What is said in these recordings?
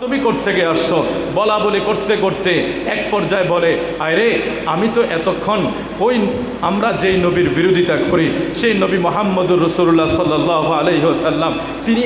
তুমি কোত্থেকে আসছো, বলা বলি করতে করতে এক পর্যায়ে বলে, আরে আমি তো এতক্ষণ ওই আমরা যেই নবীর বিরোধিতা করি সেই নবী মুহাম্মদুর রাসূলুল্লাহ সাল্লাল্লাহু আলাইহি ওয়াসাল্লাম তিনি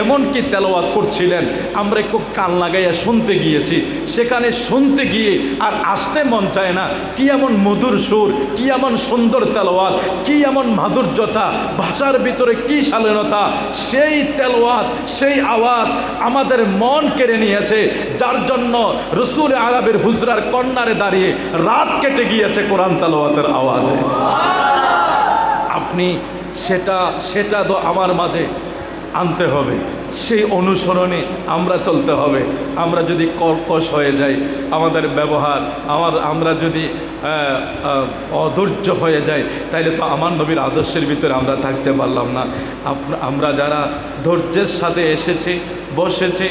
এমন কি তেলাওয়াত করছিলেন, আমরা একটু কান লাগাইয়া শুনতে গিয়েছি। সেখানে শুনতে গিয়ে আর আসতে মন চায় না। কি এমন মধুর সুর, কি এমন সুন্দর তেলাওয়াত, কি এমন মাধুর্যতা, ভাষার ভিতরে কি শালীনতা, সেই তেলাওয়াত সেই আওয়াজ আমাদের মন কেড়ে নিয়েছে, যার জন্য রসুল আরবের হুজরার কর্নারে দাঁড়িয়ে রাত কেটে গিয়েছে কোরআন তেলাওয়াতের আওয়াজে। আপনি সেটা তো আমার মাঝে আনতে হবে, সেই অনুসরণে আমরা চলতে হবে। আমরা যদি কর্কশ হয়ে যাই, আমাদের ব্যবহার আমরা যদি অধৈর্য হয়ে যাই, তাইলে তো আমার নবীর আদর্শের ভিতরে আমরা থাকতে পারলাম না। আমরা যারা ধৈর্যের সাথে এসেছি বসেছি,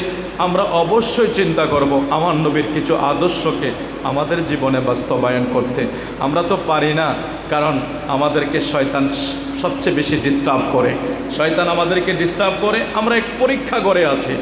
আমরা অবশ্যই চিন্তা করব আমার নবীর কিছু আদর্শকে আমাদের জীবনে বাস্তবায়ন করতে। আমরা তো পারি না, কারণ আমাদেরকে শয়তান সবচেয়ে বেশি ডিস্টার্ব করে। শয়তান আমাদেরকে ডিস্টার্ব করে। আমরা এক পরীক্ষা করে আছি,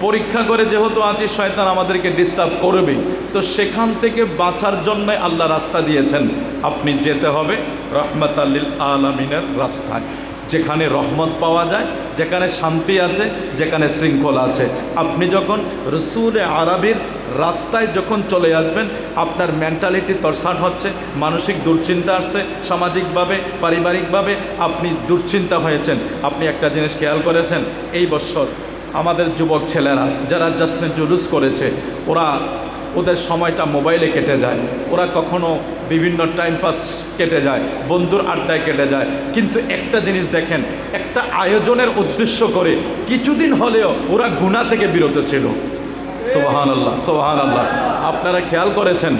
পরীক্ষা করে যেহেতু আছি, শয়তান আমাদেরকে ডিস্টার্ব করবে। তো সেখান থেকে বাঁচার জন্য আল্লাহ রাস্তা দিয়েছেন, আপনি যেতে হবে রহমাতাল লিল আলামিনের রাস্তায়, যেখানে রহমত পাওয়া যায়, যেখানে শান্তি আছে, যেখানে শৃঙ্খলা আছে। আপনি যখন রসুল আরবের রাস্তায় যখন চলে আসবেন, আপনার মেন্টালিটি তরসাট হচ্ছে, মানসিক দুশ্চিন্তা আসছে, সামাজিকভাবে পারিবারিকভাবে আপনি দুশ্চিন্তা হয়েছেন। আপনি একটা জিনিস খেয়াল করেছেন, এই বছর আমাদের যুবক ছেলেরা যারা জাসনে জুলুস করেছে, ওদের সময়টা মোবাইলে কেটে যায়, ওরা কখনো বিভিন্ন টাইম পাস কেটে যায়, বন্ধুর আড্ডায় কেটে যায়। কিন্তু একটা জিনিস দেখেন, একটা আয়োজনের উদ্দেশ্য করে কিছুদিন হলেও ওরা গুনাহ থেকে বিরত ছিল। সুবহানাল্লাহ, সুবহানাল্লাহ। আপনারা খেয়াল করেছেন,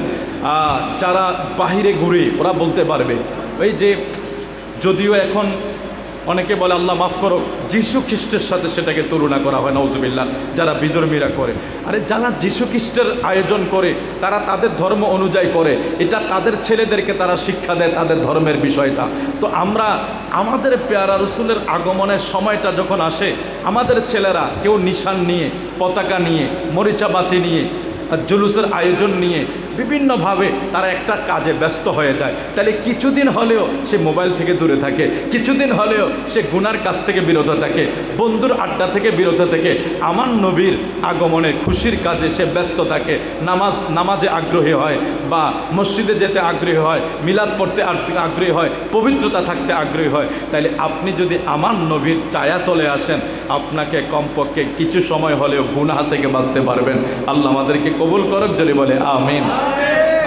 যারা বাহিরে ঘুরে ওরা বলতে পারবে, ওই যে যদিও এখন অনেকে বলে আল্লাহ মাফ করো, যীশু খ্রিস্টের সাথে সেটাকে তুলনা করা হয়, নাউজুবিল্লাহ, যারা বিধর্মীরা করে। আরে যারা যীশু খ্রিস্টের আয়োজন করে, তারা তাদের ধর্ম অনুযায়ী করে, এটা তাদের ছেলেদেরকে তারা শিক্ষা দেয় তাদের ধর্মের বিষয়টা। তো আমরা আমাদের পেয়ারা রসুলের আগমনের সময়টা যখন আসে, আমাদের ছেলেরা কেউ নিশান নিয়ে, পতাকা নিয়ে, মরিচাবাতি নিয়ে, আর জুলুসের আয়োজন নিয়ে বিভিন্নভাবে তারা একটা কাজে ব্যস্ত হয়ে যায়। তাহলে কিছুদিন হলেও সে মোবাইল থেকে দূরে থাকে, কিছুদিন হলেও সে গুনার কাছ থেকে বিরত থাকে, বন্ধুর আড্ডা থেকে বিরত থেকে আমার নবীর আগমনের খুশির কাজে সে ব্যস্ত থাকে, নামাজে আগ্রহী হয়, বা মসজিদে যেতে আগ্রহী হয়, মিলাদ পড়তে আগ্রহী হয়, পবিত্রতা থাকতে আগ্রহী হয়। তাইলে আপনি যদি আমার নবীর ছায়া তলে আসেন, আপনাকে কমপক্ষে কিছু সময় হলেও গুনাহ থেকে বাঁচতে পারবেন। আল্লাহ আমাদেরকে কবুল করুক, যদি বলে আমিন।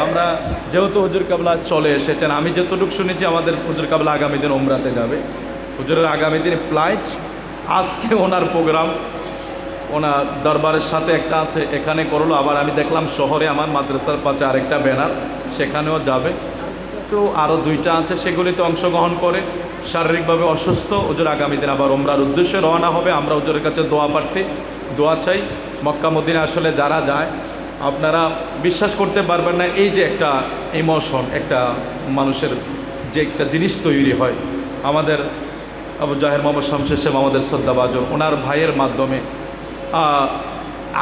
আমরা যেহেতু হুজুর কাবলা চলে এসেছেন, আমি যতটুকু শুনেছি আমাদের হুজুর কাবলা আগামী দিন উমরাতে যাবে। হুজুরের আগামী দিন ফ্লাইট, আজকে ওনার প্রোগ্রাম ওনার দরবারের সাথে একটা আছে, এখানে করলো। আবার আমি দেখলাম শহরে আমার মাদ্রাসার পাশে আরেকটা ব্যানার, সেখানেও যাবে। তো আরও দুইটা আছে, সেগুলিতে অংশগ্রহণ করে। শারীরিকভাবে অসুস্থ হুজুর আগামী দিন আবার উমরার উদ্দেশ্যে রওনা হবে। আমরা হুজুরের কাছে দোয়া প্রার্থী, দোয়া চাই। মক্কা মদিনা আসলে যারা যায়, আপনারা বিশ্বাস করতে পারবেন না, এই যে একটা ইমোশন, একটা মানুষের যে একটা জিনিস তৈরি হয়। আমাদের আবু জাহের মোহাম্মদ শামসের সাহেব, আমাদের শ্রদ্ধাভাজন, ওনার ভাইয়ের মাধ্যমে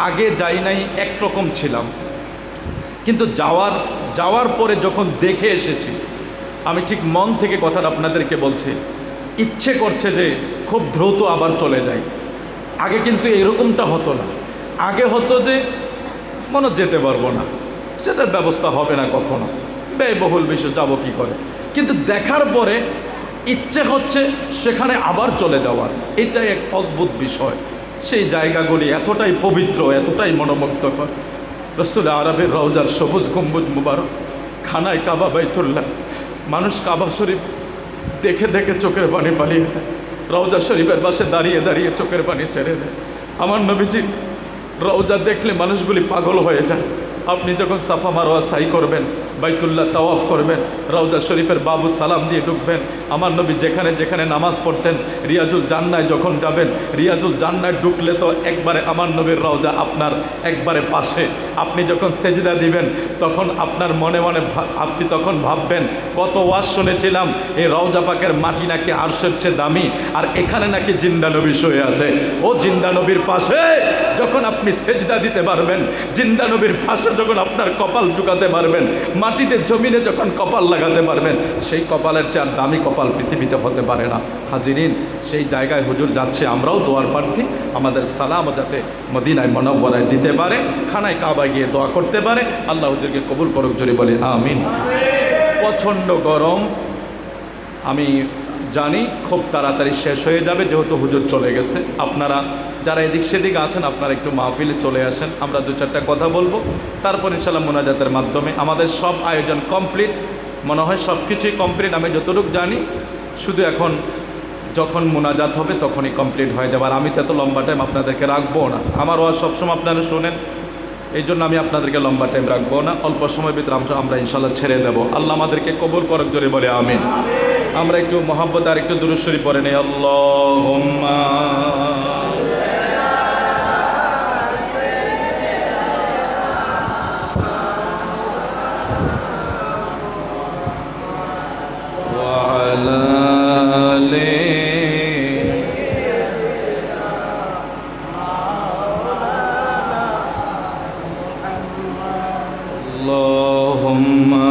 আগে যাই নাই, একরকম ছিলাম, কিন্তু যাওয়ার পরে যখন দেখে এসেছি, আমি ঠিক মন থেকে কথাটা আপনাদেরকে বলছি, ইচ্ছে করছে যে খুব দ্রুত আবার চলে যাই। আগে কিন্তু এরকমটা হতো না। আগে হতো যে মনে যেতে পারবো না, সেটার ব্যবস্থা হবে না কখনো, ব্যয়বহুল বিষয়, যাবো কী করে। কিন্তু দেখার পরে ইচ্ছে হচ্ছে সেখানে আবার চলে যাওয়ার। এটাই এক অদ্ভুত বিষয়। সেই জায়গাগুলি এতটাই পবিত্র, এতটাই মনোমুগ্ধকর। রসুল আরবের রওজার সবুজ গম্বুজ মুবারক, খানায় কাবা বাইতুল্লাহ, মানুষ কাবা শরীফ দেখে দেখে চোখের পানি পালিয়ে দেয়, রওজা শরীফের পাশে দাঁড়িয়ে দাঁড়িয়ে চোখের পানি ছেড়ে দেয়। আমার নবীজির রওজা দেখলে মানুষগুলি পাগল হয়ে যায়। আপনি যখন সাফা মারওয়া সাই করবেন, বাইতুল্লাহ তাওয়াফ করবেন, রওজা শরীফের বাবু সালাম দিয়ে ঢুকবেন, আমার নবী যেখানে যেখানে নামাজ পড়তেন, রিয়াজুল জান্নায় যখন যাবেন, রিয়াজুল জান্নায় ঢুকলে তো একবারে আমার নবীর রওজা আপনার একবারে পাশে। আপনি যখন সেজদা দিবেন তখন আপনার মনে মনে আপনি তখন ভাববেন, কত ওয়াজ শুনেছিলাম এই রওজা পাকের মাটি নাকি আরশের চেয়ে দামি, আর এখানে নাকি জিন্দা নবী শুয়ে আছে। ও জিন্দা নবীর পাশে যখন আপনি সেজদা দিতে পারবেন, জিন্দা নবীর পাশে যখন আপনার কপাল ঝুঁকাতে পারবেন, মাটিতে জমিনে যখন কপাল লাগাতে পারবেন, সেই কপালের চেয়ে আর দামি কপাল পৃথিবীতে হতে পারে না। হাজিরিন, সেই জায়গায় হুজুর যাচ্ছে, আমরাও দোয়ার প্রার্থী। আমাদের সালামও যাতে মদিনায় মুনাওয়ারায় দিতে পারে, খানায় কাবায় গিয়ে দোয়া করতে পারে। আল্লাহ হুজুরকে কবুল করুক, জোরে বলে আমিন। প্রচণ্ড গরম, আমি জানি খুব তাড়াতাড়ি শেষ হয়ে যাবে, যেহেতু হুজুর চলে গেছে। আপনারা যারা এদিক সেদিক আছেন, আপনারা একটু মাহফিলে চলে আসেন, আমরা দু চারটা কথা বলবো, তারপর ইনশাআল্লাহ মোনাজাতের মাধ্যমে আমাদের সব আয়োজন কমপ্লিট, মনে হয় সব কিছুই কমপ্লিট। আমি যতটুকু জানি, শুধু এখন যখন মোনাজাত হবে তখনই কমপ্লিট হয়ে যাবে। আর আমি তো এত লম্বা টাইম আপনাদেরকে রাখবো না, আমার ওয়াজ সবসময় আপনারা শোনেন, এই জন্য আমি আপনাদেরকে লম্বা টাইম রাখবো না, অল্প সময়ের ভিতরে আমরা ইনশাআল্লাহ ছেড়ে দেবো। আল্লাহ আমাদেরকে কবুল করুক, জোরে বলে আমিন। আমরা একটু মহব্বত আর একটু দুরূদ শরীফ পড়ে নেই। আল্লাহুম্মা ওয়া আলা আলি আল্লাহুম্মা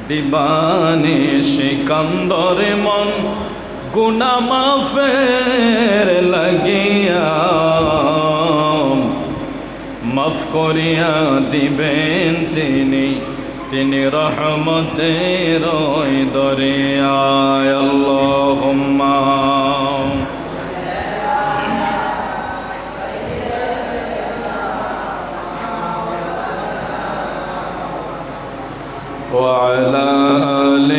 দিবানে সিকান্দরে মন গুনাহ মাফের লাগিয়া, মাফ করিয়া দিবেন তিনি রহমতের দরিয়ায়। আল্লাহুম্মা وعلى آل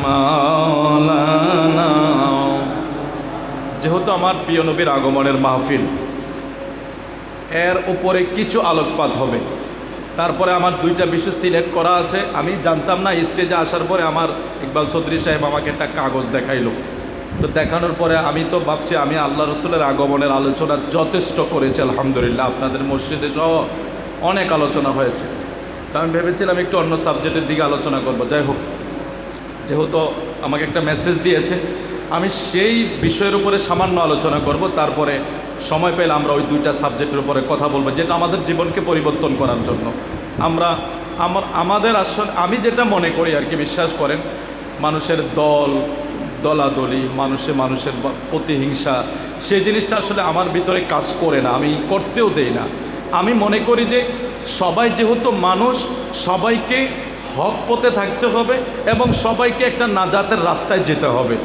مولانا। যেহেতু আমার প্রিয় নবীর আগমনের মাহফিল, এর উপরে কিছু আলোকপাত হবে। তারপরে আমার দুইটা বিষয় সিলেক্ট করা আছে। আমি জানতাম না, স্টেজে আসার পরে আমার ইকবাল চৌধুরী সাহেব আমাকে একটা কাগজ দেখাইলো। তো দেখানোর পরে আমি তো ভাবছি আমি আল্লাহ রসুলের আগমনের আলোচনা যথেষ্ট করেছি আলহামদুলিল্লাহ, আপনাদের মসজিদে সহ অনেক আলোচনা হয়েছে। তা আমি ভেবেছিলাম একটু অন্য সাবজেক্টের দিকে আলোচনা করব। যাই হোক, যেহেতু আমাকে একটা মেসেজ দিয়েছে, আমি সেই বিষয়ের উপরে সামান্য আলোচনা করব। তারপরে সময় পেলে আমরা ওই দুইটা সাবজেক্টের উপরে কথা বলবো, যেটা আমাদের জীবনকে পরিবর্তন করার জন্য। আমাদের আসলে আমি যেটা মনে করি আর কি, বিশ্বাস করেন, মানুষের দলাদলি, মানুষের প্রতিহিংসা, সেই জিনিসটা আসলে আমার ভিতরে কাজ করে না, আমি করতেও দেই না। আমি মনে করি যে সবাই যেহেতু মানুষ, সবাইকে হক পথে থাকতে হবে এবং সবাইকে একটা নাজাতের রাস্তায় যেতে হবে।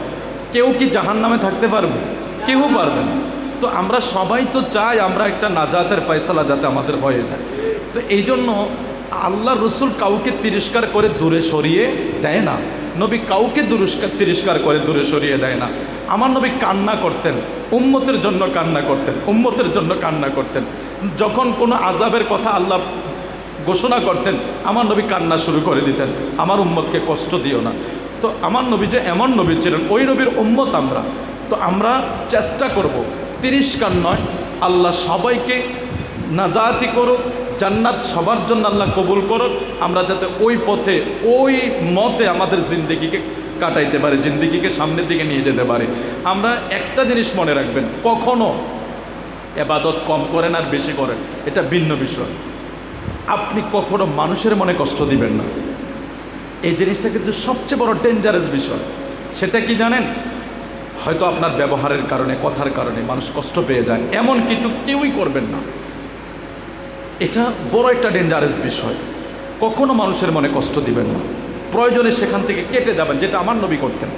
কেউ কি জাহান্নামে থাকতে পারবে? কেউ পারবে না। তো আমরা সবাই তো চাই আমরা একটা নাজাতের ফয়সালা যাতে আমাদের হয়ে যায়। তো এই জন্য আল্লাহ রসুল কাউকে তিরস্কার করে দূরে সরিয়ে দেয় না, নবী কাউকে তিরস্কার করে দূরে সরিয়ে দেয় না। আমার নবী কান্না করতেন, উম্মতের জন্য কান্না করতেন, উম্মতের জন্য কান্না করতেন। যখন কোনো আযাবের কথা আল্লাহ ঘোষণা করতেন, আমার নবী কান্না শুরু করে দিতেন, আমার উম্মতকে কষ্ট দিও না। তো আমার নবী যে এমন নবী ছিলেন, ওই নবীর উম্মত আমরা। তো আমরা চেষ্টা করব তিরস্কার নয়, আল্লাহ সবাইকে নাজাতি করুক, জান্নাত সবার জন্য আল্লাহ কবুল করুক। আমরা যাতে ওই পথে, ওই মতে আমাদের জিন্দেগিকে কাটাইতে পারি, জিন্দেগিকে সামনের দিকে নিয়ে যেতে পারি। আমরা একটা জিনিস মনে রাখবেন, কখনো এবাদত কম করেন আর বেশি করেন, এটা ভিন্ন বিষয়। আপনি কখনো মানুষের মনে কষ্ট দিবেন না, এই জিনিসটা কিন্তু সবচেয়ে বড় ডেঞ্জারাস বিষয়। সেটা কি জানেন? হয়তো আপনার ব্যবহারের কারণে, কথার কারণে মানুষ কষ্ট পেয়ে যায়, এমন কিছু কেউই করবেন না। এটা বড় একটা ডেঞ্জারাস বিষয়। কখনো মানুষের মনে কষ্ট দিবেন না। প্রয়োজনে সেখান থেকে কেটে যাবেন, যেটা আমার নবী করতেন।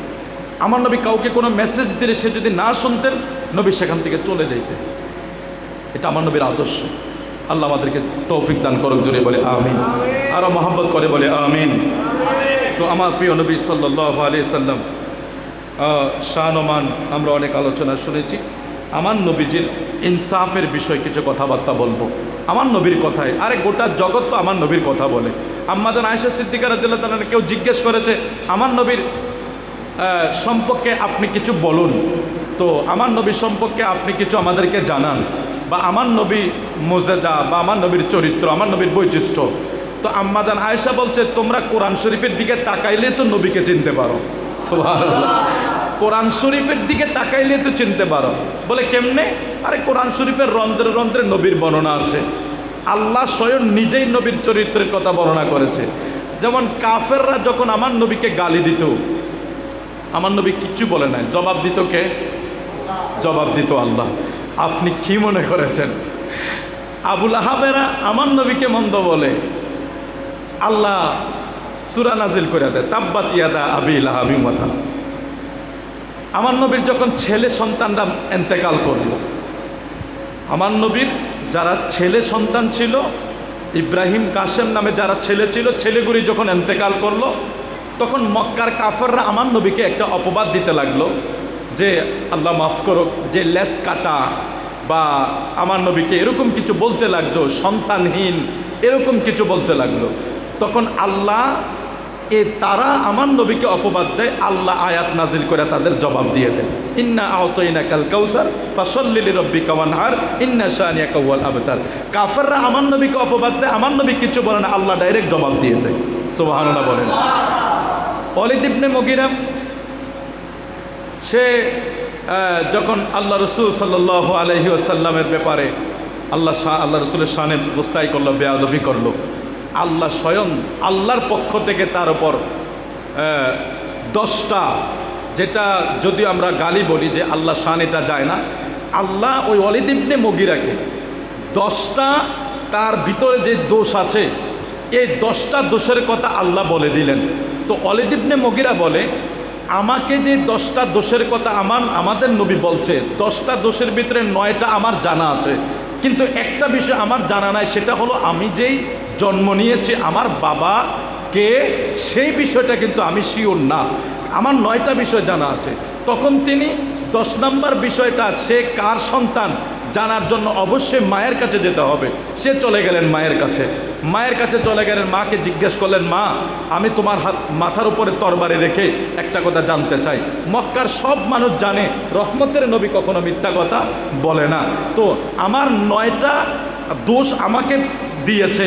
আমার নবী কাউকে কোনো মেসেজ দিলে সে যদি না শুনতেন, নবী সেখান থেকে চলে যাইতেন। এটা আমার নবীর আদর্শ। আল্লাহ আমাদেরকে তৌফিক দান করুক, জোরে বলে আমিন, আরও মহব্বত করে বলে আমিন। তো আমার প্রিয় নবী সাল্লাল্লাহু আলাইহি সাল্লাম শান ও মান আমরা অনেক আলোচনা শুনেছি। আমার নবীজির ইনসাফের বিষয়ে কিছু কথাবার্তা বলবো। আমার নবীর কথায়, আরে গোটা জগৎ তো আমার নবীর কথা বলে। আম্মাজান আয়েশা সিদ্দিকা রাদিয়াল্লাহু তাআলা কেউ জিজ্ঞেস করেছে আমার নবীর সম্পর্কে আপনি কিছু বলুন, তো আমার নবীর সম্পর্কে আপনি কিছু আমাদেরকে জানান, বা আমার নবী মুজেজা বা আমার নবীর চরিত্র, আমার নবীর বৈশিষ্ট্য। তো আম্মাজান আয়েশা বলছে তোমরা কোরআন শরীফের দিকে তাকাইলে তো নবীকে চিনতে পারো। সুবহানাল্লাহ, কোরআন শরীফের দিকে তাকাইলে তো চিনতে পারো। বলে কেমনে? আরে কোরআন শরীফের রন্ধ্রে রন্ধ্রে নবীর বর্ণনা আছে। আল্লাহ স্বয়ং নিজেই নবীর চরিত্রের কথা বর্ণনা করেছে। যেমন কাফেররা যখন আমার নবীকে গালি দিত, আমার নবী কিচ্ছু বলে নাই, জবাব দিত কে? জবাব দিত আল্লাহ। আপনি কি মনে করেছেন আবুল আহাবেরা আমার নবীকে মন্দ বলে? আল্লাহ সূরা নাজিল করে দেয়, তাব্বাত ইয়াদা আবি লাহাবি ওয়া তাব। আমার নবীর যখন ছেলে সন্তানরা এন্তেকাল করল, আমার নবীর যারা ছেলে সন্তান ছিল, ইব্রাহিম কাসেম নামে যারা ছেলে ছিল, ছেলেগুলি যখন এন্তেকাল করলো, তখন মক্কার কাফেররা আমার নবীকে একটা অপবাদ দিতে লাগলো যে আল্লাহ মাফ করুক, যে লেস কাটা, বা আমার নবীকে এরকম কিছু বলতে লাগলো, সন্তানহীন এরকম কিছু বলতে লাগলো। তখন আল্লাহ তারা আমার নবীকে অপবাদ দেয়, আল্লাহ আয়াত নাজিল করে তাদের জবাব দিয়ে দেয়, ইন্না আ'তাইনাকাল কাউসার ফাসাল্লি লিরাব্বিকা ওয়ানহার ইন্না শানিয়াকা হুয়াল আবতার। কাফেররা আমার নবীকে অপবাদ দেয়, আমার নবী কিছু বলে না, আল্লাহ ডাইরেক্ট জবাব দিয়ে দেয়। সুবহানাল্লাহ বলেন। ওয়ালিদ ইবনে মুগিরা সে যখন আল্লাহ রসুল সাল্লাল্লাহু আলাইহি ওয়াসাল্লামের ব্যাপারে আল্লাহ রসুলের শানে গোস্তাই করলো, বেয়াদবি করলো, আল্লাহ স্বয়ং আল্লাহর পক্ষ থেকে তার উপর 10টা, যেটা যদি আমরা গালি বলি যে আল্লাহ শান, এটা যায় না। আল্লাহ ওই ওয়ালিদ ইবনে মুগিরাকে 10টা তার ভিতরে যে দোষ আছে, এই 10টা দোষের কথা আল্লাহ বলে দিলেন। তো ওয়ালিদ ইবনে মুগিরা বলে, আমাকে যে 10টা দোষের কথা আমাদের নবী বলছে, 10টা দোষের ভিতরে 9টা আমার জানা আছে, কিন্তু একটা বিষয় আমার জানা নাই, সেটা হলো আমি যেই জন্ম নিয়েছি আমার বাবা কে, সেই বিষয়টা কিন্তু আমি শিওর না। আমার 9টা বিষয় জানা আছে। তখন তিনি 10 নম্বর বিষয়টা, সে কার সন্তান জানার জন্য অবশ্যই মায়ের কাছে যেতে হবে। সে চলে গেলেন মায়ের কাছে, মায়ের কাছে চলে গেলেন, মাকে জিজ্ঞেস করলেন, মা আমি তোমার মাথার উপরে তরবারি রেখে একটা কথা জানতে চাই। মক্কার সব মানুষ জানে রহমতের নবী কখনো মিথ্যা কথা বলে না। তো আমার 9টা দোষ আমাকে দিয়েছে,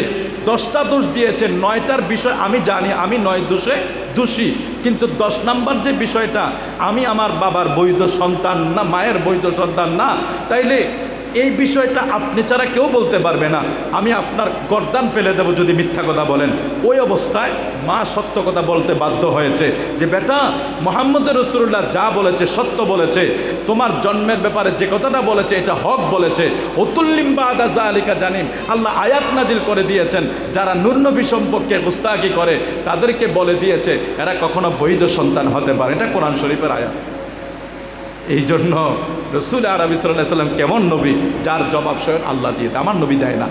10টা দোষ দিয়েছে, 9টার বিষয় আমি জানি, আমি 9 দোষে দোষী, কিন্তু 10 নম্বর যে বিষয়টা, আমি আমার বাবার বৈধ সন্তান না, মায়ের বৈধ সন্তান না, তাইলে এই বিষয়টা আপনি ছাড়া কেউ বলতে পারবে না, আমি আপনার গর্দান ফেলে দেব যদি মিথ্যা কথা বলেন। ওই অবস্থায় মা সত্য কথা বলতে বাধ্য হয়েছে যে বেটা, মুহাম্মদ রাসূলুল্লাহ যা বলেছে সত্য বলেছে, তোমার জন্মের ব্যাপারে যে কথাটা বলেছে এটা হক বলেছে। উতুল্লিম বাদা যালিকা জানিম, আল্লাহ আয়াত নাজিল করে দিয়েছেন, যারা নূর নবী সম্পর্কে গুস্তাখি করে তাদেরকে বলে দিয়েছে এরা কখনো বৈধ সন্তান হতে পারে। এটা কোরআন শরীফের আয়াত। এই জন্য রসুল আরবি সাল্লাল্লাহু আলাইহি ওয়াসাল্লাম কেমন নবী, যার জবাব স্বয়ং আল্লাহ দিয়ে দেয়। আমার নবী দেয় না,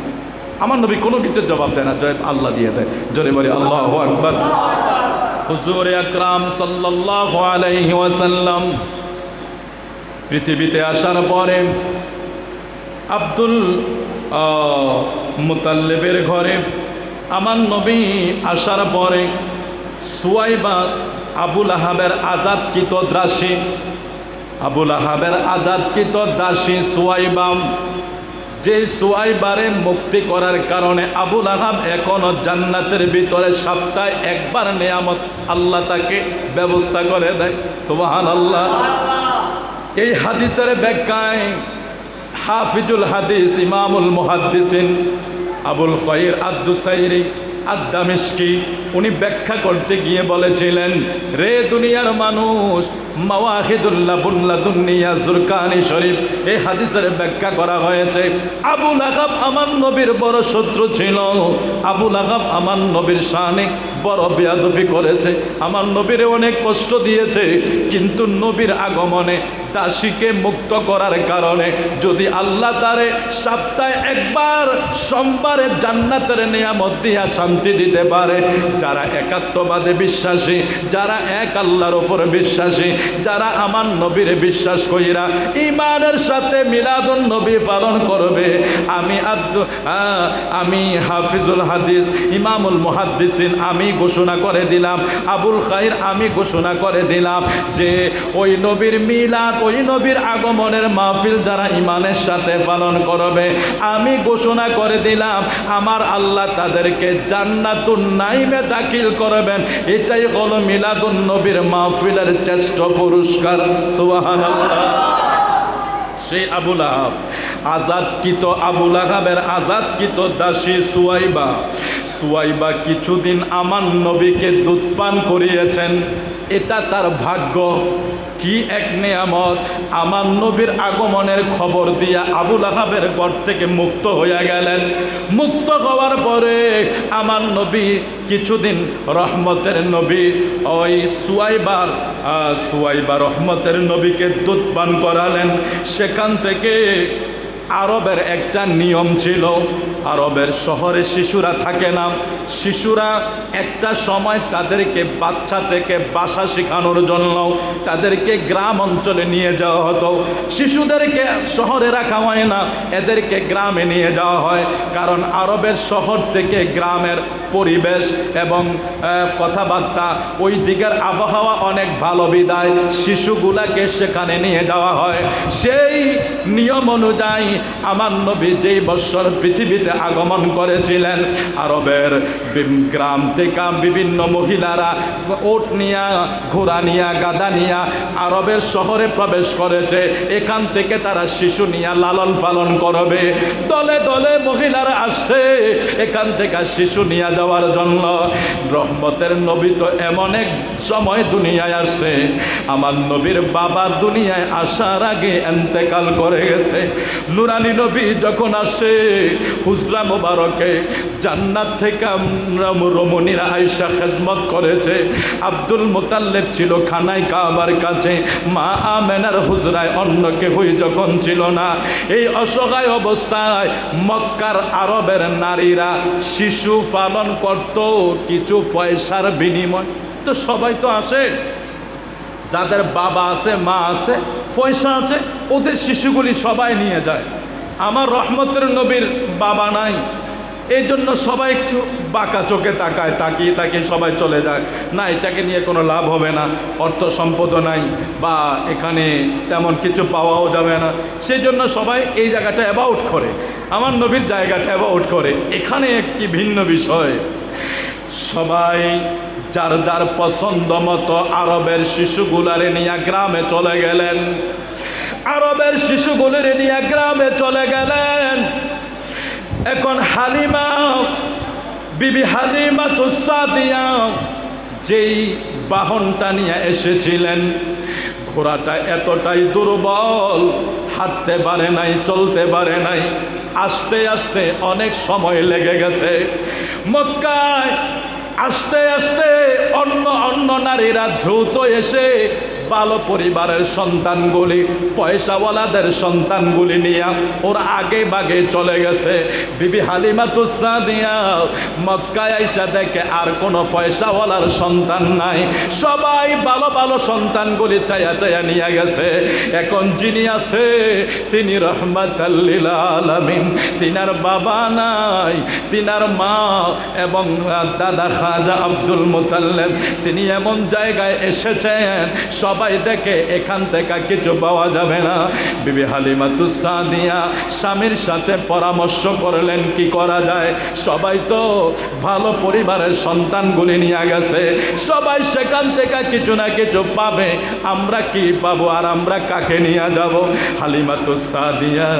আমার নবী কোনো কিছুর জবাব দেয় না, জবাব আল্লাহ দিয়ে দেয়। জোরে বলি আল্লাহু আকবার। হুজুর আকরাম সাল্লাল্লাহু আলাইহি ওয়াসাল্লাম পৃথিবীতে আসার পরে আব্দুল মুতাল্লিবের ঘরে আমার নবী আসার পরে সুয়াইবা, আবুল আহাবের আজাদকৃত দাসী, আবুল আহাবের আজাদকৃত দাসী সুয়াইবা, যে সুয়াইবারে মুক্তি করার কারণে আবুল আহাব এখনো জান্নাতের ভিতরে সপ্তাহে একবার নিয়ামত আল্লাহ তাকে ব্যবস্থা করে দেয়। সুবহানাল্লাহ। এই হাদিসের ব্যাখ্যায় হাফিজুল হাদিস ইমামুল মুহাদ্দিসিন আবুল খয়র আদ-দুসাইরি আদ-দামিশকি উনি ব্যাখ্যা করতে গিয়ে বলেছিলেন, রে দুনিয়ার মানুষ, মাওয়াহিদুল্লাহ বুল্লাদুন্নিয়া জুরকানি শরীফ এই হাদিসের ব্যাখ্যা করা হয়েছে, আবুল আহাব আমার নবীর বড় শত্রু ছিল। আবুল আহাব আমার নবীর শানে বড় বেয়াদবি করেছে, আমার নবীরে অনেক কষ্ট দিয়েছে, কিন্তু নবীর আগমনে দাসীকে মুক্ত করার কারণে যদি আল্লাহ তারে সপ্তাহে একবার সোমবারে জান্নাতের নিয়ামত দিয়া শান্তি দিতে পারে, যারা একাত্মবাদে বিশ্বাসী, যারা এক আল্লাহর উপর বিশ্বাসী, যারা আমার নবীর বিশ্বাস কইরা ঈমানের সাথে মিলাদুন নবী পালন করবে, আমি হাফিজুল হাদিস ইমামুল মুহাদ্দিসিন আমি ঘোষণা করে দিলাম, আবুল খাইর আমি ঘোষণা করে দিলাম যে ওই নবীর মিলাদ, ওই নবীর আগমনের মাহফিল যারা ঈমানের সাথে পালন করবে, আমি ঘোষণা করে দিলাম আমার আল্লাহ তাদেরকে জান্নাতুন নাইমে দাখিল করবেন। এটাই হলো মিলাদুন নবীর মাহফিলের শ্রেষ্ঠ পুরস্কার। সুবহানাল্লাহ। সেই আবুল আহাব, আজাদকৃত আবুল আহাবের আজাদকৃত দাসী সুয়াইবা কিছুদিন আমার নবীকে দুধ পান করিয়েছেন। এটা তার ভাগ্য। কি এক নেয়ামত! আমার নবীর আগমনের খবর দিয়া আবুল আহাবের ঘর থেকে মুক্ত হয়ে গেলেন। মুক্ত হওয়ার পরে আমার নবী কিছুদিন রহমতের নবী ওই সুয়াইবা রহমতের নবীকে দুধ পান করালেন। সেখান থেকে আরবের একটা নিয়ম ছিল, আরবের শহরে শিশুরা থাকে না, শিশুরা একটা সময় তাদেরকে বাচ্চা থেকে ভাষা শেখানোর জন্য তাদেরকে গ্রাম অঞ্চলে নিয়ে যাওয়া হতো। শিশুদেরকে শহরে রাখা হয় না, এদেরকে গ্রামে নিয়ে যাওয়া হয়, কারণ আরবের শহর থেকে গ্রামের পরিবেশ এবং কথাবার্তা, ওই দিকের আবহাওয়া অনেক ভালো বিদায় শিশুগুলাকে সেখানে নিয়ে যাওয়া হয়। সেই নিয়ম অনুযায়ী আমার নবী যেই বৎসর পৃথিবীতে আগমন করেছিলেন, আরবের গ্রাম থেকে বিভিন্ন মহিলারা ওট নিয়া, ঘোড়া নিয়া, গাদা নিয়া আরবের শহরে প্রবেশ করেছে। এখান থেকে তারা শিশু নিয়ে লালন পালন করবে। দলে দলে মহিলারা আসছে এখান থেকে শিশু নিয়ে যাওয়ার জন্য। রহমতের নবী তো এমন এক সময় দুনিয়ায় আসছে, আমার নবীর বাবা দুনিয়ায় আসার আগে ইন্তেকাল করে গেছে। নুরানি নবী যখন আসে হুজরা মোবারকে, জান্নাত থেকে রমণীরা আয়েশা খেজমত করেছে। আব্দুল মুতাল্লিব ছিল খানায় কাবার কাছে, মা আমেনার হুজরায়, অন্য কেউই যখন ছিল না। এই অসহায় অবস্থায় মক্কার আরবের নারীরা শিশু পালন করত কিছু পয়সার বিনিময়। তো সবাই তো আসে, যাদের বাবা আছে, মা আছে, পয়সা আছে, ওদের শিশুগুলি সবাই নিয়ে যায়। আমার রহমতের নবীর বাবা নাই, এই জন্য সবাই একটু বাঁকা চোখে তাকায়, তাকিয়ে তাকিয়ে সবাই চলে যায়। না, এটাকে নিয়ে কোনো লাভ হবে না, অর্থ সম্পদও নাই, বা এখানে তেমন কিছু পাওয়াও যাবে না, সেই জন্য সবাই এই জায়গাটা অ্যাবাউট করে, আমার নবীর জায়গাটা অ্যাবাউট করে। এখানে একটি ভিন্ন বিষয়, সবাই যার যার পছন্দ মতো আরবের শিশুগুলারে নিয়ে গ্রামে চলে গেলেন। আরবের শিশুগুলির নিয়ে গ্রামে চলে গেলেন। এখন বিবি হালিমা তুসাদিয়া যেই বাহনটা নিয়ে এসেছিলেন, ঘোড়াটা এতটাই দুর্বল, হাঁটতে পারে নাই, চলতে পারে নাই, আস্তে আস্তে অনেক সময় লেগে গেছে। মক্কায় আস্তে আস্তে অন্য নারীরা দ্রুত এসে ভালো পরিবারের সন্তানগুলি, পয়সাওয়ালাদের সন্তানগুলি নিয়ে ওরা আগে বাগে চলে গেছে। বিবি হালিমা তুসাদিয়া মক্কায় আইসা দেখে আর কোনো পয়সাওয়ালার সন্তান নাই, সবাই ভালো ভালো সন্তানগুলি চায়া চায়া নিয়ে গেছে। এখন যিনি আছে তিনি রহমাতাল লিল আলামিন, তিনার বাবা নাই, তিনার মা এবং দাদা খাজা আব্দুল মুতাল্লিব তিনি এমন জায়গায় এসেছেন সবাই দেখে এখান থেকে কিছু পাওয়া যাবে না। বিবি হালিমা তুসাদিয়া স্বামীর সাথে পরামর্শ করলেন কি করা যায়। সবাই তো ভালো পরিবারের সন্তানগুলি নিয়ে গেছে, সবাই সেখান থেকে কিছু না কিছু পাবে, আমরা কি পাবো আর আমরা কাকে নিয়ে যাব? হালিমা তুসাদিয়া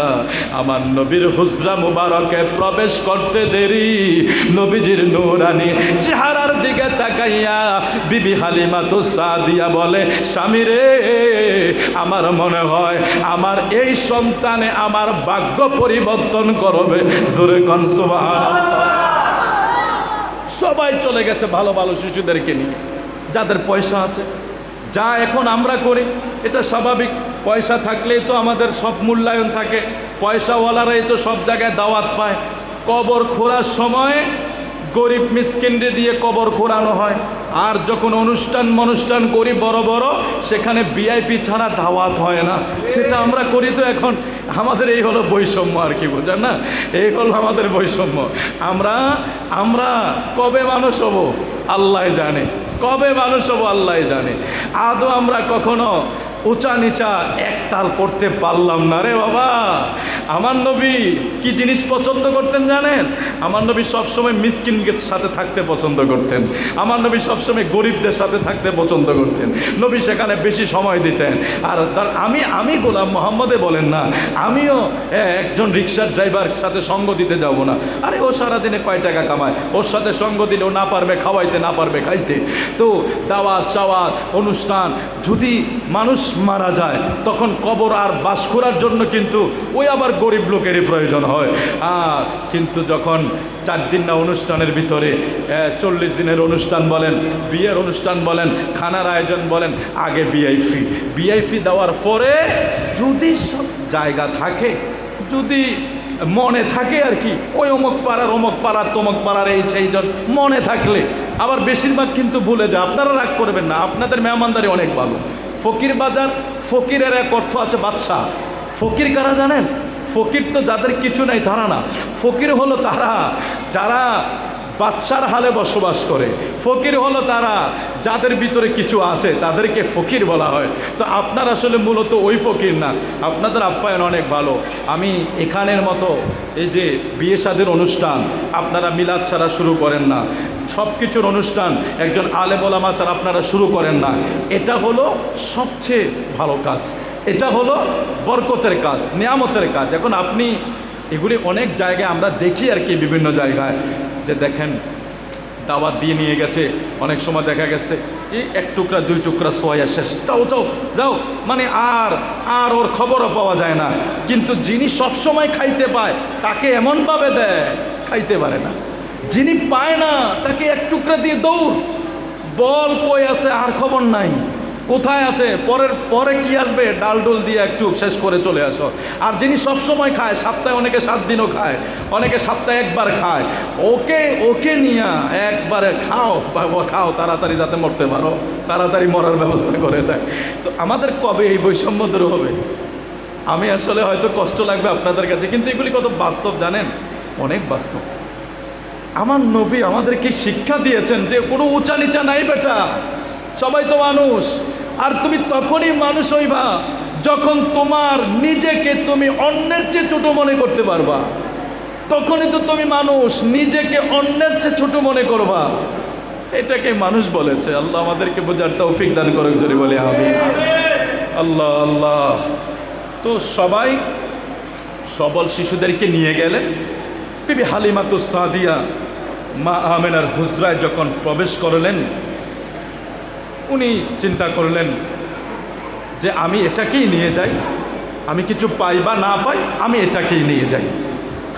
আমার নবীর হুজরা মুবারকে প্রবেশ করতে দেরি, নবীজির নূরানি চেহারার দিকে তাকাইয়া বিবি হালিমা তুসাদিয়া বলে, স্বামী রে, আমার মনে হয় আমার এই সন্তানে আমার ভাগ্য পরিবর্তন করবে। জোরে কোন সুবহানাল্লাহ। সবাই চলে গেছে ভালো ভালো শিশুদেরকে নিয়ে, যাদের পয়সা আছে। যা এখন আমরা করি এটা স্বাভাবিক, পয়সা থাকলেই তো আমাদের সব মূল্যায়ন থাকে, পয়সাওয়ালারাই তো সব জায়গায় দাওয়াত পায়। কবর খোঁড়ার সময় গরিব মিসকিনরে দিয়ে কবর খোঁড়ানো হয়, আর যখন অনুষ্ঠান করি বড় বড়, সেখানে ভিআইপি ছাড়া দাওয়াত হয় না। সেটা আমরা করি। তো এখন আমাদের এই হলো বৈষম্য, আর কি বোঝেন না, এই হলো আমাদের বৈষম্য। আমরা কবে মানুষ হব আল্লাহ জানে, কবে মানুষ হব আল্লাহ জানে। আদৌ আমরা কখনো উঁচা নিচা একতাল করতে পারলাম না রে বাবা। আমার নবী কি জিনিস পছন্দ করতেন জানেন? আমার নবী সবসময় মিসকিনদের সাথে থাকতে পছন্দ করতেন, আমার নবী সবসময় গরিবদের সাথে থাকতে পছন্দ করতেন। নবী সেখানে বেশি সময় দিতেন। আর আমি গোলাম মোহাম্মদে বলেন না, আমিও একজন রিক্সার ড্রাইভার সাথে সঙ্গ দিতে যাব না। আরে ও সারাদিনে কয় টাকা কামায়, ওর সাথে সঙ্গ দিলে ও না পারবে খাওয়াইতে, না পারবে খাইতে। তো দাওয়াত সাওয়াত অনুষ্ঠান, যদি মানুষ মারা যায় তখন কবর আর বাস করার জন্য কিন্তু ওই আবার গরিব লোকেরই প্রয়োজন হয়। কিন্তু যখন 4 দিন না অনুষ্ঠানের ভিতরে 40 দিনের অনুষ্ঠান বলেন, বিয়ের অনুষ্ঠান বলেন, খানার আয়োজন বলেন, আগে ভিআইপি দেওয়ার পরে যদি সব জায়গা থাকে, যদি মনে থাকে আর কি, ওই অমুক পাড়ার তমুক পাড়ার এই সেইজন মনে থাকলে, আবার বেশিরভাগ কিন্তু ভুলে যায়। আপনারা রাগ করবেন না, আপনাদের মেহমানদারি অনেক ভালো। ফকির বাজার, ফকিরের এক অর্থ আছে বাদশাহ। ফকির কারা জানেন? ফকির তো যাদের কিছু নাই তারা না, ফকির হলো তারা যারা বাদশার হালে বসবাস করে। ফকির হলো তারা যাদের ভিতরে কিছু আছে, তাদেরকে ফকির বলা হয়। তো আপনার আসলে মূলত ওই ফকির না, আপনাদের আপ্যায়ন অনেক ভালো। আমি এখানের মতো এই যে বিয়ে শাদীর অনুষ্ঠান আপনারা মিলাদ ছাড়া শুরু করেন না, সব কিছুর অনুষ্ঠান একজন আলেম ওলামা ছাড়া আপনারা শুরু করেন না। এটা হলো সবচেয়ে ভালো কাজ, এটা হলো বরকতের কাজ, নিয়ামতের কাজ। এখন আপনি এগুলি অনেক জায়গায় আমরা দেখি আর কি, বিভিন্ন জায়গায় যে দেখেন দাওয়াত দিয়ে নিয়ে গেছে, অনেক সময় দেখা গেছে এই 1 টুকরা 2 টুকরা সোয়া শেষ, যাও মানে আর ওর খবরও পাওয়া যায় না। কিন্তু যিনি সবসময় খাইতে পায় তাকে এমনভাবে দেয় খাইতে পারে না, যিনি পায় না তাকে 1 টুকরা দিয়ে দৌড়, বল কই আছে আর খবর নাই, কোথায় আছে, পরে কি আসবে, ডাল দিয়ে একটু শেষ করে চলে আসো। আর যিনি সবসময় খায়, সপ্তাহে অনেকে 7 দিনও খায়, অনেকে সপ্তাহে 1 বার খায়, ওকে নিয়ে একবারে খাও তাড়াতাড়ি যাতে মরতে পারো, তাড়াতাড়ি মরার ব্যবস্থা করে দেয়। তো আমাদের কবে এই বৈষম্য দূর হবে? আমি আসলে হয়তো কষ্ট লাগবে আপনাদের কাছে, কিন্তু এগুলি কত বাস্তব জানেন, অনেক বাস্তব। আমার নবী আমাদেরকে শিক্ষা দিয়েছেন যে কোনো উঁচা নিচা নাই বেটা, সবাই তো মানুষ। আর তুমি তখনই মানুষ হইবা যখন তোমার নিজেকে তুমি অন্যের চেয়ে ছোট মনে করতে পারবা, তখনই তো তুমি মানুষ। নিজেকে অন্যের চেয়ে ছোট মনে করবা, এটাকে মানুষ বলেছে। আল্লাহ আমাদেরকে বোঝার তৌফিক দান করুক, যদি বলি আমিন। আল্লাহ আল্লাহ। তো সবাই সবল শিশুদেরকে নিয়ে গেলেন। বিবি হালিমাতুস সাদিয়া মা আমেনার হুজরায় যখন প্রবেশ করলেন, উনি চিন্তা করলেন যে আমি এটাকেই নিয়ে যাই, আমি কিছু পাই বা না পাই, আমি এটাকেই নিয়ে যাই।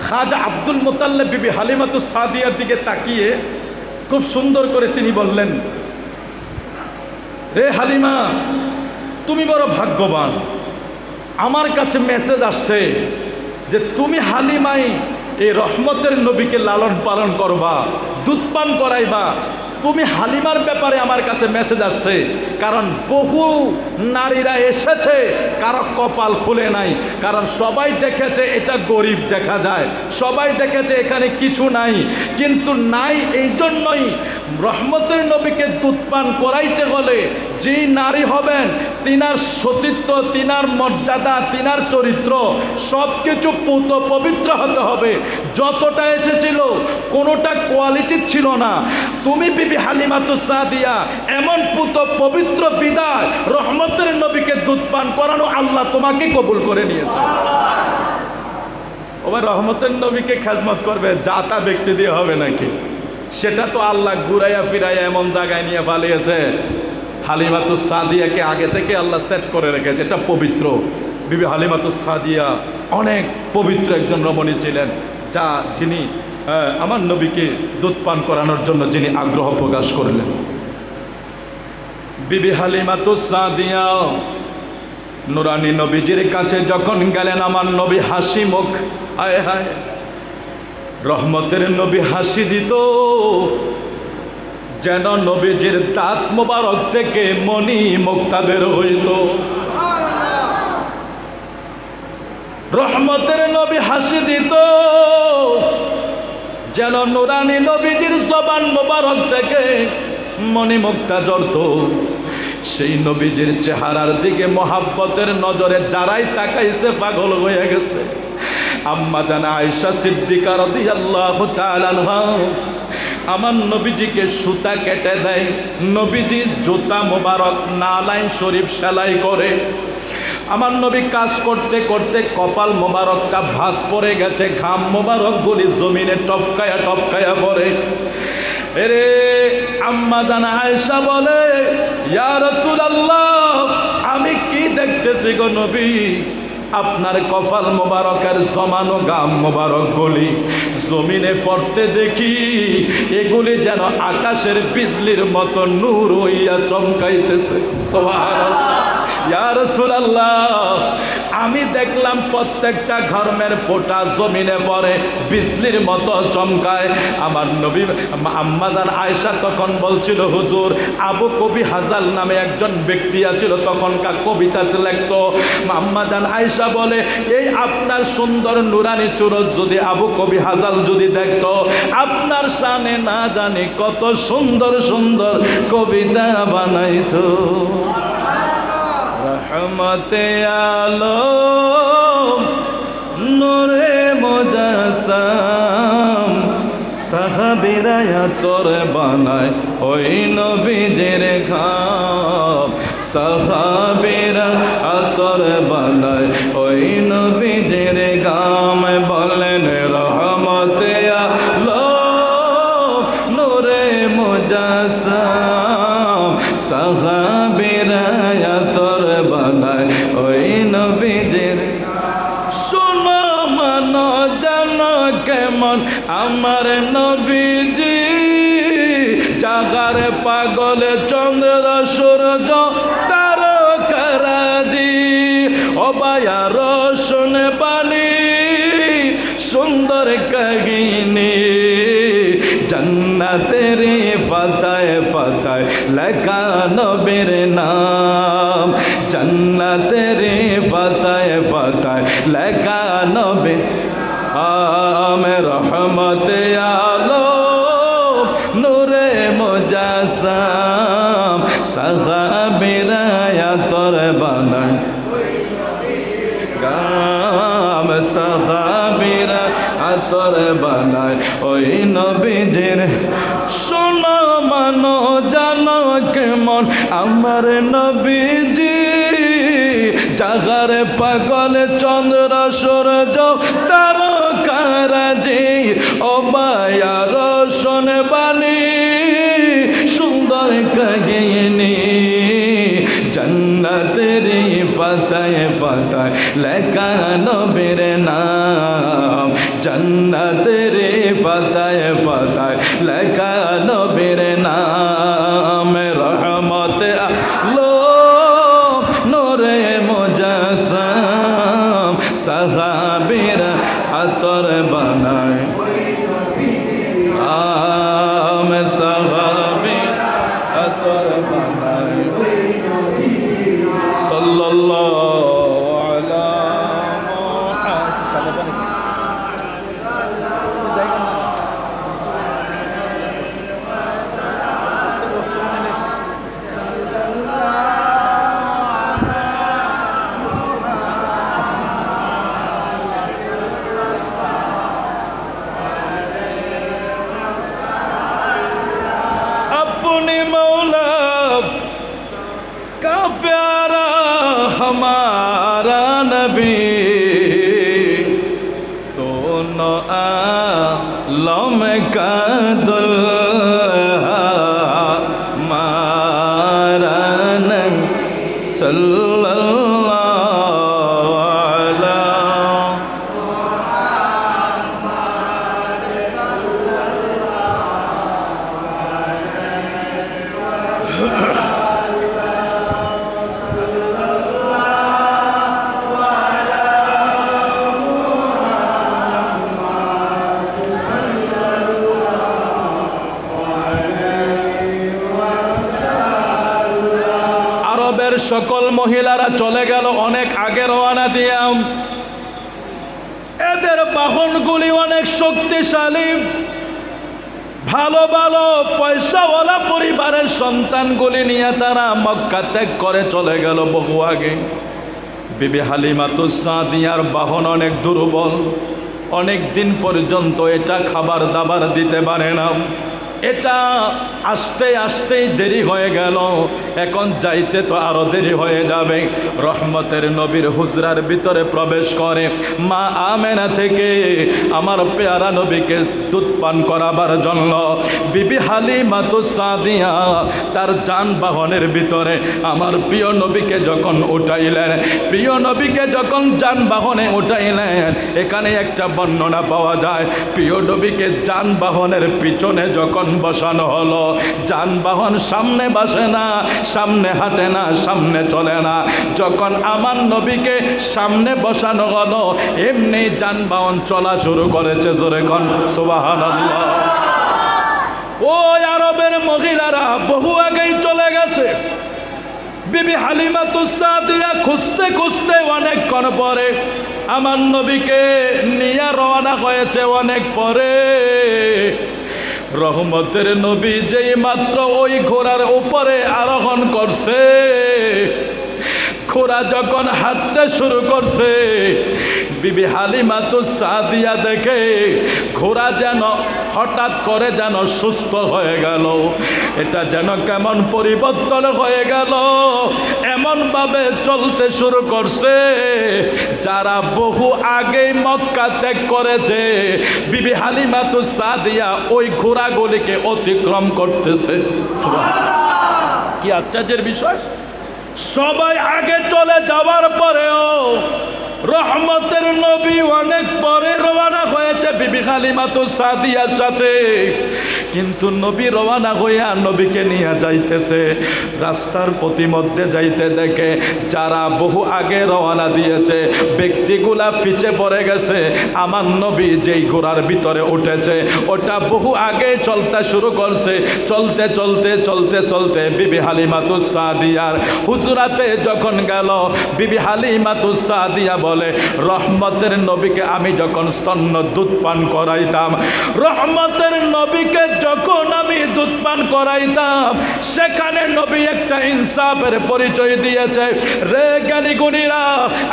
খাজা আব্দুল মুতাল্লিব বিবি হালিমাতুস সাদিয়ার দিকে তাকিয়ে খুব সুন্দর করে তিনি বললেন, রে হালিমা, তুমি বড় ভাগ্যবান। আমার কাছে মেসেজ আসছে যে তুমি হালিমাই এই রহমতের নবীকে লালন পালন করবা, দুধ পান করাইবা। তুমি হালিমার ব্যাপারে আমার কাছে মেসেজ আসছে, কারণ বহু নারীরা এসেছে, কারো কপাল খুলে নাই, কারণ সবাই দেখেছে এটা গরিব দেখা যায়, সবাই দেখেছে এখানে কিছু নাই, কিন্তু নাই এই জন্যই রহমতের নবীকে দুধ পান করাইতে হলে যেই নারী হবেন তিনার সতীত্ব, তিনার মর্যাদা, তিনার চরিত্র সব কিছু পুত পবিত্র হতে হবে। যতটা এসেছিল কোনোটা কোয়ালিটির ছিল না। তুমি বিবি হালিমাতুস সাদিয়া এমন পুত পবিত্র বিদায়, রহমতের নবীকে দুধ পান করানো আল্লাহ তোমাকে কবুল করে নিয়েছে। ওবার রহমতের নবীকে খেজমত করবে যা তা ব্যক্তি দিয়ে হবে নাকি? সেটা তো আল্লাহ ঘুরাইয়া ফিরাইয়া এমন জায়গায় নিয়ে পালিয়েছে। হালিমাতুস সাদিয়াকে আগে থেকে আল্লাহ সেট করে রেখেছে, এটা পবিত্র। বিবি হালিমাতুস সাদিয়া অনেক পবিত্র একজন রমণী ছিলেন, যিনি আমার নবীকে দুধ পান করানোর জন্য যিনি আগ্রহ প্রকাশ করলেন। বিবি হালিমাতুস সাদিয়া নুরানি নবীজির কাছে যখন গেলেন, আমার নবী হাসি মুখ, হায় হায়, রহমতের নবী হাসি দিত যেন নবীজির দাঁত মোবারক থেকে মণি মুক্তা বের হইত। রহমতের নবী হাসি দিত যেন নুরানি নবীজির জবান মোবারক থেকে মণি মুক্তা ঝরত। সেই নবীজির চেহারার দিকে মোহাব্বতের নজরে যারাই তাকাইছে পাগল হয়ে গেছে। আম্মা জান আয়েশা সিদ্দিকা রাদিয়াল্লাহু তাআলা আনহা আমার নবীজিকে সুতা কেটে দেয়, নবীজি জুতা মোবারক নালাইন শরীফ সেলাই করে। আমার নবী কাজ করতে করতে কপাল মোবারকটা ভাঁজ পড়ে গেছে, ঘাম মোবারক গুলি জমিনে টপকায়া টপকায়া পড়ে। এরে আম্মা জান আয়েশা বলে, ইয়া রাসূলুল্লাহ, আমি কি দেখতেছি গো নবী, আপনার কপাল মোবারকের জমানো গাম মোবারক গুলি জমিনে পড়তে দেখি, এগুলি যেন আকাশের বিজলির মতো নূর হইয়া চমকাইতেছে। সুবহানাল্লাহ। ইয়া রাসূলুল্লাহ, আমি দেখলাম প্রত্যেকটা ঘর্মের ফোঁটা জমিনে পড়ে বিজলির মতো চমকায়। আমার নবী আম্মা জান আয়েশা তখন বলছিল, হুজুর, আবু কবি হাজাল নামে একজন ব্যক্তি আছিল, তখনকার কবিতাতে লিখত। আম্মা জান আয়েশা বলে, এই আপনার সুন্দর নুরানি চুরস যদি আবু কবি হাজাল যদি দেখত, আপনার শানে না জানি কত সুন্দর সুন্দর কবিতা বানাইতো। রহমতে আলম নূরে মুজাসসাম সাহাবীরা তোর বানায় ওই নবীজির ঘাম, সাহাবীরা তোর বানায় ওই নবীজির ঘাম। বলেন রহমতে আলম নূরে মুজাসসাম সাহাবীরা তোর বানায় ওই নবীজির। শোনো মানো জানো কেমন আমার নবীজি, জাগার পাগল চন্দ্র সূর্য তারকারাজি, ও বায়া রোশন বাণী সুন্দর কাহিনী, জান্নাতের ফাতায় ফাতায় লেখা নবীর নাম, জান্নাতের ফাতায় ফাতায় লেখা নবী আম। রহমতে আলম নূরে মুজাসসাম সাহাবীরা তোর বানায় গাম, সাহাবীরা তোর বানায় ওই নবীজির। শোনো মানো জানো কেমন আমার নবীজি, জাগার পাগল চন্দ্র সূর্য তারকারাজি, ও বায়া রোশন বাণী সুন্দর কাহিনী, জান্নাতের ফাতায় ফাতায় লেখা নবীর নাম, জান্নাতের ফাতায় ফাতায় লেখা নবীর নাম। রহমতে আলম নূরে মুজাসসাম সাহাবীরা তোর বানায় আম, সাহাবীরা তোর বানায় সাল্লাল্লাহু আলা মুহাম্মদ। अपने मौला का प्यारा हमारा नबी, दोनों आलम का दुल्हा हमारा नबी सल्लल्लाहु अलैहि আরবের সকল মহিলারা চলে গেল অনেক আগে রওনা দিয়াম। এদের বাহনগুলি অনেক শক্তিশালী, ভালো ভালো পয়সাওয়ালা পরিবারের সন্তানগুলি নিয়ে তারা মক্কা ত্যাগ করে চলে গেল বহু আগে। বিবি হালিমাতুস সাদিয়ার বাহন অনেক দুর্বল, অনেক দিন পর্যন্ত এটা খাবার দাবার দিতে পারে না। এটা আসতে আসতেই দেরি হয়ে গেল, এখন যাইতে তো আরো দেরি হয়ে যাবে। রহমতের নবীর হুজরার ভিতরে প্রবেশ করে মা আমেনা থেকে আমার পেয়ারা নবীকে দুধ পান করাবার জন্য বিবি হালিমাতুস সাদিয়া তার যানবাহনের ভিতরে আমার প্রিয় নবীকে যখন উঠাইলেন, প্রিয় নবীকে যখন যানবাহনে উঠাইলেন, এখানে একটা বর্ণনা পাওয়া যায় প্রিয় নবীকে যানবাহনের পিছনে যখন বসানো হলো, যানবাহন সামনে বসে না, সামনে হাঁটে না, সামনে চলে না। যখন আমার নবীকে সামনে বসানো হলো, এমনি যানবাহন চলা শুরু করেছে। জোরে কোন সুবহানাল্লাহ। ওই আরবের মহিলারা বহু আগেই চলে গেছে। বিবি হালিমাতুস সাদিয়া খুঁজতে খুঁজতে অনেকক্ষণ পরে আমার নবীকে নিয়ে রওনা হয়েছে। অনেক পরে রহমতের নবী যেই মাত্র ওই ঘোড়ার উপরে আরোহণ করছে, ঘোড়া যখন হাঁটতে শুরু করছে, বিবি হালিমাতুস সাদিয়া দেখে ঘোড়া যেন হঠাৎ করে যেন সুস্থ হয়ে গেল। এটা যেন কেমন পরিবর্তন হয়ে গেল, এমনভাবে চলতে শুরু করছে যারা বহু আগেই মক্কা ত্যাগ করেছে। বিবি হালিমাতুস সাদিয়া ওই ঘোড়াগুলিকে অতিক্রম করতেছে। কি আশ্চর্যের বিষয়! সবাই আগে চলে যাওয়ার পরেও রহমতের নবী অনেক পরে রওনা হয়েছে বিবি হালিমাতুস সাদিয়ার সাথে, কিন্তু নবী রওনা হইয়া নবীকে নিয়ে যাইতেছে। রাস্তার প্রতিমধ্যে যাইতে দেখে যারা বহু আগে রওনা দিয়েছে ব্যক্তিগুলা পিছে পড়ে গেছে। আমার নবী যেই ঘোড়ার ভিতরে উঠেছে ওটা বহু আগে চলতে শুরু করছে। চলতে চলতে চলতে চলতে বিবি হালিমাতুস সাদিয়ার হুজরাতে যখন গেল, বিবি হালিমাতুস সাদিয়া বলে, রহমতের নবীকে আমি যখন স্তন্য দুধ পান করাইতাম, রহমতের নবীকে যখন আমি দুধ পান করাইতাম, সেখানে নবী একটা ইনসাফের পরিচয় দিয়েছে। রে জ্ঞানী গুণীরা,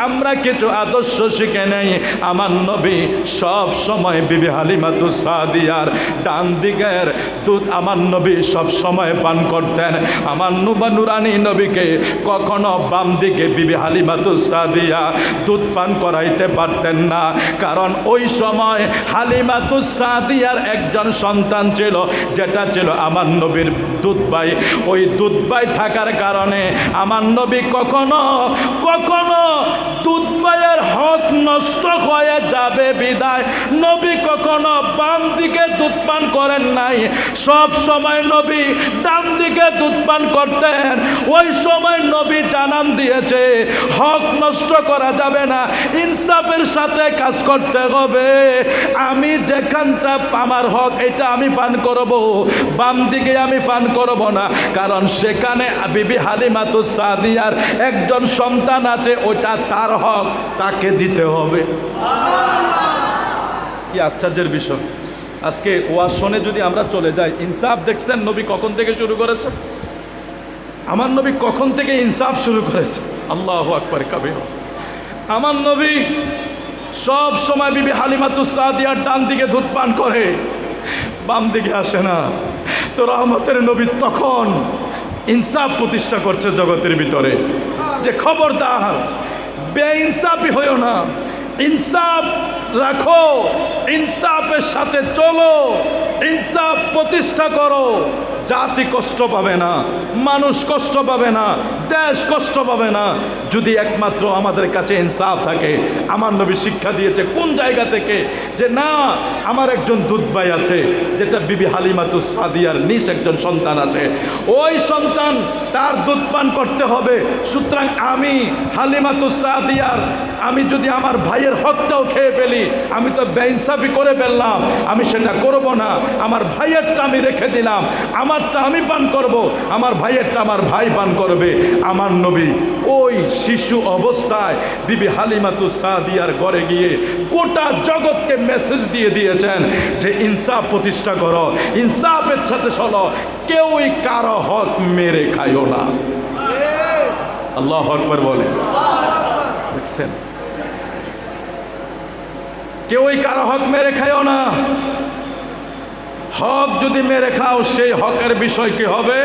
আমরা কিছু আদর্শ শিখে নেই। আমার নবী সব সময় বিবি হালিমাতুস সাদিয়ার ডান দিকের দুধ আমার নবী সব সময় পান করতেন। আমার নুরানি নবীকে কখনো বাম দিকে বিবি হালিমাতুস সাদিয়া দুধ পান করাইতে পারতেন না, কারণ ওই সময় হালিমাতুস সাদিয়ার একজন সন্তান ছিল, যেটা ছিল আমার নবীর দুধ ভাই। ওই দুধ ভাই থাকার কারণে আমার নবী কখনো কখনো দুধ ভাইয়ের হক নষ্ট হয়ে যাবে বিদায় নবী কখনো বাম দিকে দুধ পান করেন নাই। সব সময় নবী ডান দিকে দুধ পান করতেন। ওই সময় নবী জানান দিয়েছে হক নষ্ট করা যাবে না, ইনসাফের সাথে কাজ করতে হবে। আমি যেখানটা আমার হক এটা আমি পান করব, বাম দিকে আমি পান করব না, কারণ সেখানে বিবি হালিমাতুস সাদিয়ার একজন সন্তান আছে, ওটা তার হক, তাকে দিতে হবে। কি আশ্চর্যের বিষয়! আজকে ওয়াজ শুনে যদি আমরা চলে যাই, ইনসাফ দেখছেন নবী কখন থেকে শুরু করেছে? আমার নবী কখন থেকে ইনসাফ শুরু করেছে? আল্লাহু আকবার কাবীর। আমার নবী সব সময় বিবি হালিমাতুস সাদিয়ার ডান দিকে দুধ পান করে, বাম দিকে আসে না। তো রহমতের নবী তখন ইনসাফ প্রতিষ্ঠা করছে জগতের ভিতরে, যে খবরদার বেইনসাফি হইও না, ইনসাফ রাখো, ইনসাফের সাথে চলো, ইনসাফ প্রতিষ্ঠা করো। জাতি কষ্ট পাবে না, মানুষ কষ্ট পাবে না, দেশ কষ্ট পাবে না, যদি একমাত্র আমাদের কাছে ইনসাফ থাকে। আমার নবী শিক্ষা দিয়েছে কোন জায়গা থেকে, যে না, আমার একজন দুধ ভাই আছে, যেটা বিবি হালিমাতুস সাদিয়ার নিজ একজন সন্তান আছে, ওই সন্তান তার দুধ পান করতে হবে। সুতরাং আমি হালিমাতুস সাদিয়ার, আমি যদি আমার ভাইয়ের হকটাও খেয়ে ফেলি, আমি তো বেইনসাফি করে ফেললাম, আমি সেটা করব না। আমার ভাইয়েরটা আমি রেখে দিলাম, আমারটা আমি পান করব, আমার ভাইয়েরটা আমার ভাই পান করবে। আমার নবী ওই শিশু অবস্থায় বিবি হালিমাতুস সাদিয়ার ঘরে গিয়ে গোটা জগৎকে মেসেজ দিয়ে দিয়েছেন যে ইনসাফ প্রতিষ্ঠা করো, ইনসাফের সাথে চলো, কেউই কারো হক মেরে খাইও না। আল্লাহু আকবার বলেন। দেখছেন, কেউই কারো হক মেরে খাইও না। হক যদি মেরে খাও, সেই হকের বিষয় কি হবে?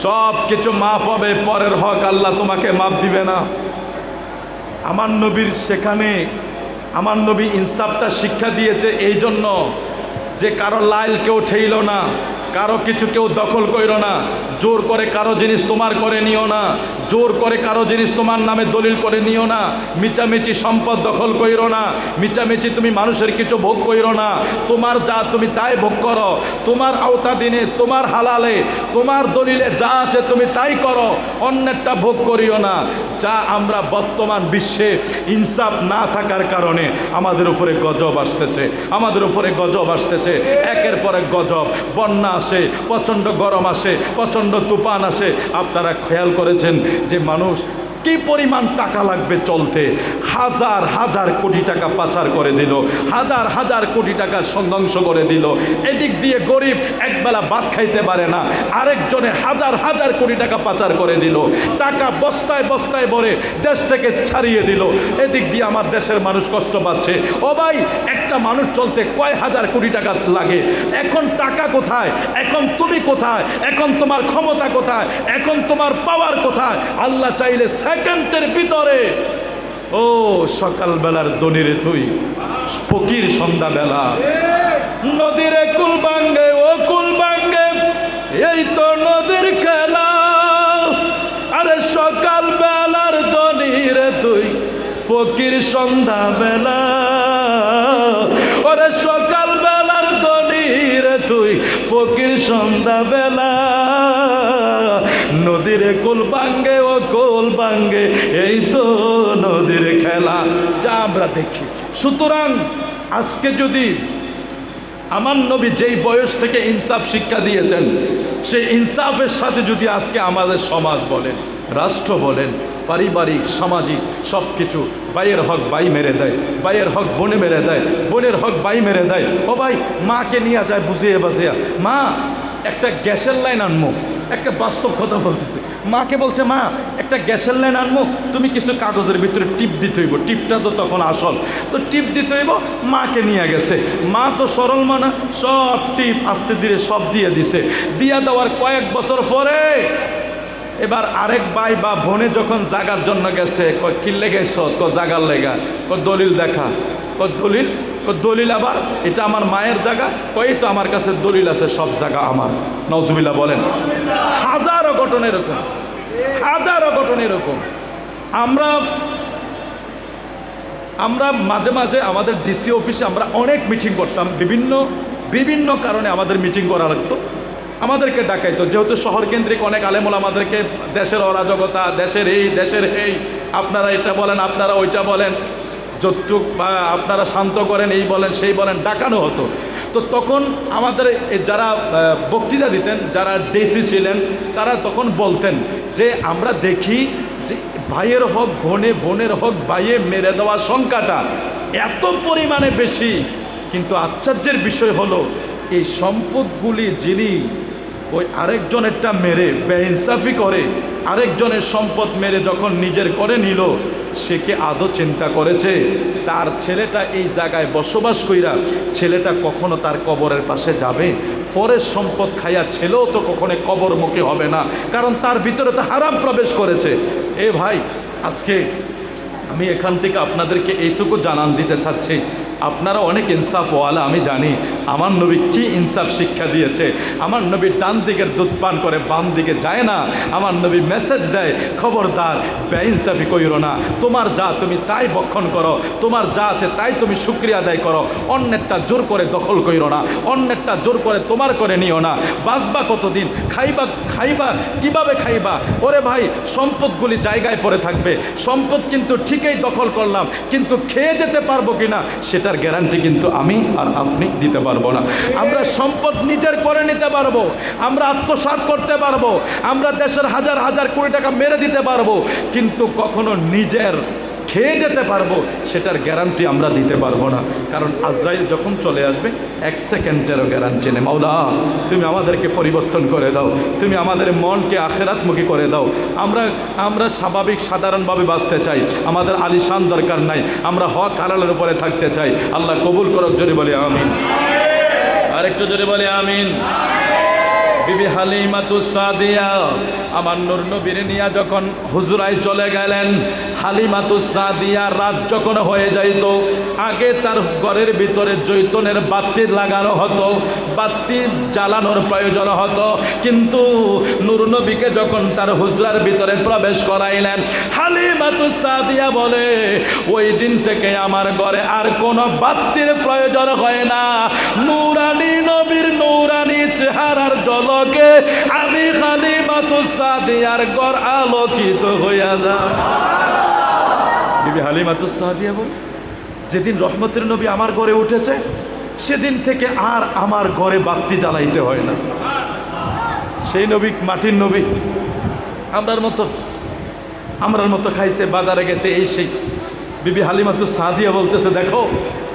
সব কিছু মাফ হবে, পরের হক আল্লাহ তোমাকে মাফ দিবে না। আমার নবীর সেখানে, আমার নবী ইনসাফটা শিক্ষা দিয়েছে এই জন্য যে কারো লাইল কেউ ঠেইল না, কারো কিছু কেউ দখল কইরো না, জোর করে কারো জিনিস তোমার করে নিও না, জোর করে কারো জিনিস তোমার নামে দলিল করে নিও না, মিচামিচি সম্পদ দখল কইরো না, মিচামিচি তুমি মানুষের কিছু ভোগ কইরো না, তোমার যা তুমি তাই ভোগ করো, তোমার আওতাধীনে, তোমার হালালে, তোমার দলিলে যা আছে তুমি তাই করো, অন্যেরটা ভোগ করিও না। যা আমরা বর্তমান বিশ্বে ইনসাফ না থাকার কারণে আমাদের উপরে গজব আসতেছে, আমাদের উপরে গজব আসতেছে, একের পর এক গজব, বন্যা আসে, প্রচণ্ড গরম আসে, প্রচণ্ড তুফান আসে। আপনারা খেয়াল করেছেন যে মানুষ কি পরিমাণ টাকা লাগবে চলতে, হাজার হাজার কোটি টাকা পাচার করে দিল, হাজার হাজার কোটি টাকা ধ্বংস করে দিল। এদিক দিয়ে গরিব একবেলা ভাত খাইতে পারে না, আরেকজনে হাজার হাজার কোটি টাকা পাচার করে দিল, টাকা বস্তায় বস্তায় ভরে দেশ থেকে ছাড়িয়ে দিল। এদিক দিয়ে আমার দেশের মানুষ কষ্ট পাচ্ছে। ও ভাই, একটা মানুষ চলতে কয় হাজার কোটি টাকা লাগে? এখন টাকা কোথায়? এখন তুমি কোথায়? এখন তোমার ক্ষমতা কোথায়? এখন তোমার পাওয়ার কোথায়? আল্লাহ চাইলে সেকেন্ডের ভিতরে, ও সকালবেলার দনিরে তুই ফকির সন্ধ্যাবেলা, নদীরে কুল ভাঙ্গে, ও কুল ভাঙ্গে, এই তো নদীর খেলা। আরে সকালবেলার দনিরে তুই ফকির সন্ধ্যাবেলা, ওরে সকালবেলার দনিরে তুই ফকির সন্ধ্যাবেলা, নদীরে কুল ভাঙ্গে, ও কুল ভাঙ্গে, এই তো নদীর খেলা, যা আমরা দেখি। সুতরাং আজকে যদি আমার নবী যেই বয়স থেকে ইনসাফ শিক্ষা দিয়েছেন, সেই ইনসাফের সাথে যদি আজকে আমাদের সমাজ বলেন, রাষ্ট্র বলেন, পারিবারিক সামাজিক সব কিছু, ভাইয়ের হক ভাই মেরে দেয়, ভাইয়ের হক বোনে মেরে দেয়, বোনের হক ভাই মেরে দেয়। ও ভাই, মাকে নিয়ে যায় বুঝিয়ে বাজিয়া, মা একটা গ্যাসের লাইন আনবো, একটা বাস্তব কথা বলতেছে, মাকে বলছে মা একটা গ্যাসের লাইন আনবো, তুমি কিছু কাগজের ভিতরে টিপ দিতে হইব, টিপটা তো তখন আসল, তো টিপ দিতে হইব। মাকে নিয়ে গেছে, মা তো সরল মানা, সব টিপ আস্তে ধীরে সব দিয়ে দিছে। দিয়া দেওয়ার কয়েক বছর পরে এবার আরেক ভাই বা বোনে যখন জাগার জন্য গেছে, কি লেগেছ? জাগার লেগা, দলিল দেখা, দলিল, দলিল আবার এটা আমার মায়ের জায়গা, কই তো আমার কাছে দলিল আছে, সব জায়গা আমার। নওজুবিল্লাহ বলেন। হাজারো ঘটনা এরকম, হাজারো ঘটনা এরকম। আমরা মাঝে মাঝে আমাদের ডিসি অফিসে আমরা অনেক মিটিং করতাম, বিভিন্ন কারণে আমাদের মিটিং করা লাগতো, আমাদেরকে ডাকাইতো, যেহেতু শহর কেন্দ্রিক অনেক আলেমুল আমাদেরকে দেশের অরাজকতা, দেশের এই আপনারা এটা বলেন, আপনারা ওইটা বলেন, যতটুক বা আপনারা শান্ত করেন, এই বলেন সেই বলেন, ডাকানো হতো। তো তখন আমাদের যারা বক্তৃতা দিতেন, যারা ডিসি ছিলেন, তারা তখন বলতেন যে আমরা দেখি যে ভাইয়ের হক বোনে, বোনের হক ভাইয়ে মেরে দেওয়ার সংখ্যাটা এত পরিমাণে বেশি, কিন্তু আশ্চর্যের বিষয় হলো এই সম্পদগুলি যিনি ওই আরেকজনেরটা মেরে বেইনসাফি করে, আরেকজনের সম্পদ মেরে যখন নিজের করে নিল, সে কি আদৌ চিন্তা করেছে তার ছেলেটা এই জায়গায় বসবাস কইরা ছেলেটা কখনো তার কবরের পাশে যাবে? পরের সম্পদ খাইয়া ছেলেও তো কখনো কবরমুখী হবে না, কারণ তার ভিতরে তো হারাম প্রবেশ করেছে। এ ভাই, আজকে আমি এখান থেকে আপনাদেরকে এইটুকু জানান দিতে চাচ্ছি, আপনারা অনেক ইনসাফওয়ালা, আমি জানি আমার নবী কি ইনসাফ শিক্ষা দিয়েছে। আমার নবী ডান দিকের দুধ পান করে বাম দিকে যায় না। আমার নবী মেসেজ দেয়, খবরদার বেইনসাফি কইরো না, তোমার যা তুমি তাই ভক্ষণ করো, তোমার যা আছে তাই তুমি শুকরিয়া আদায় করো, অন্যেরটা জোর করে দখল কইরো না, অন্যেরটা জোর করে তোমার করে নিও না। বাঁচবা কতদিন, খাইবা খাইবা কিভাবে খাইবা? ওরে ভাই, সম্পদগুলি জায়গায় পড়ে থাকবে, সম্পদ কিন্তু ঠিকই দখল করলাম, কিন্তু খেয়ে যেতে পারবো কিনা সেটার গ্যারান্টি কিন্তু আমি আর আপনি দিতে পারবো না। আমরা সম্পদ নিজের করে নিতে পারবো, আমরা আত্মসাৎ করতে পারবো, আমরা দেশের হাজার হাজার কোটি টাকা মেরে দিতে পারবো, কিন্তু কখনো নিজের খেয়ে যেতে পারবো সেটার গ্যারান্টি আমরা দিতে পারবো না। কারণ আজরাইল যখন চলে আসবে 1 সেকেন্ডেরও গ্যারান্টি নেই। মাওলা তুমি আমাদেরকে পরিবর্তন করে দাও, তুমি আমাদের মনকে আখেরাতমুখী করে দাও। আমরা স্বাভাবিক সাধারণভাবে বাঁচতে চাই, আমাদের আলিশান দরকার নাই, আমরা হক হালালের উপরে থাকতে চাই। আল্লাহ কবুল করুক, জোরে বলি আমিন। আরেকটু জোরে বলি আমিন। বিবি হালিমাতুস সাদিয়া আমার নূর নবীর নিয়া যখন হুজুরায় চলে গেলেন, হালিমাতুস সাদিয়া রাত যখন হয়ে যাইত, আগে তার ঘরের ভিতরে জৈতুনের বাতি লাগানো হতো, বাতি জ্বালানোর প্রয়োজন হতো, কিন্তু নূর নবীকে যখন তার হুজরার ভিতরে প্রবেশ করাইলেন, হালিমাতুস সাদিয়া বলে, ওই দিন থেকে আমার ঘরে আর কোনো বাতির প্রয়োজন হয় না। নূরানী নবীর নূরানী চেহারার জলকে আমি হালিমাতুস সাদিয়ার ঘর আলোকিত হইয়া যায়। বিবি হালিমাতুস সাদিয়া বল, যেদিন রহমতের নবী আমার ঘরে উঠেছে সেদিন থেকে আর আমার ঘরে বাতি জ্বালাইতে হয় না। সেই নবী মাটির নবী, আমরার মতো খাইছে, বাজারে গেছে, এই সেই। বিবি হালিমাতুস সাদিয়া বলতেছে, দেখো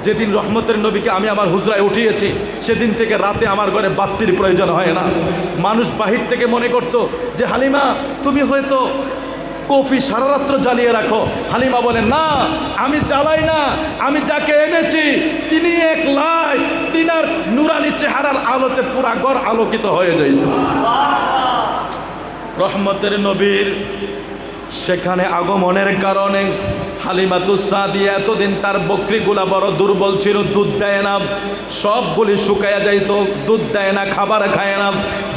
যেদিন রহমতের নবীকে আমি আমার হুজরায় উঠিয়েছি সেদিন থেকে রাতে আমার ঘরে বাতির প্রয়োজন হয় না। মানুষ বাহির থেকে মনে করত যে হালিমা তুমি হয়তো কফি সারা রাত্র জ্বালিয়ে রাখো। হালিমা বলে, না, আমি জ্বালাই না, আমি যাকে এনেছি তিনি একলাই, তিনার নুরানি চেহারার আলোতে পুরা ঘর আলোকিত হয়ে যাইত। রহমতের নবীর সেখানে আগমনের কারণে হালিমাতুস সাদিয়া এতদিন তার বকরিগুলা বড় দুর্বল ছিল, দুধ দেয় না, সবগুলি শুকাইয়া যাইত, দুধ দেয় না, খাবার খায় না।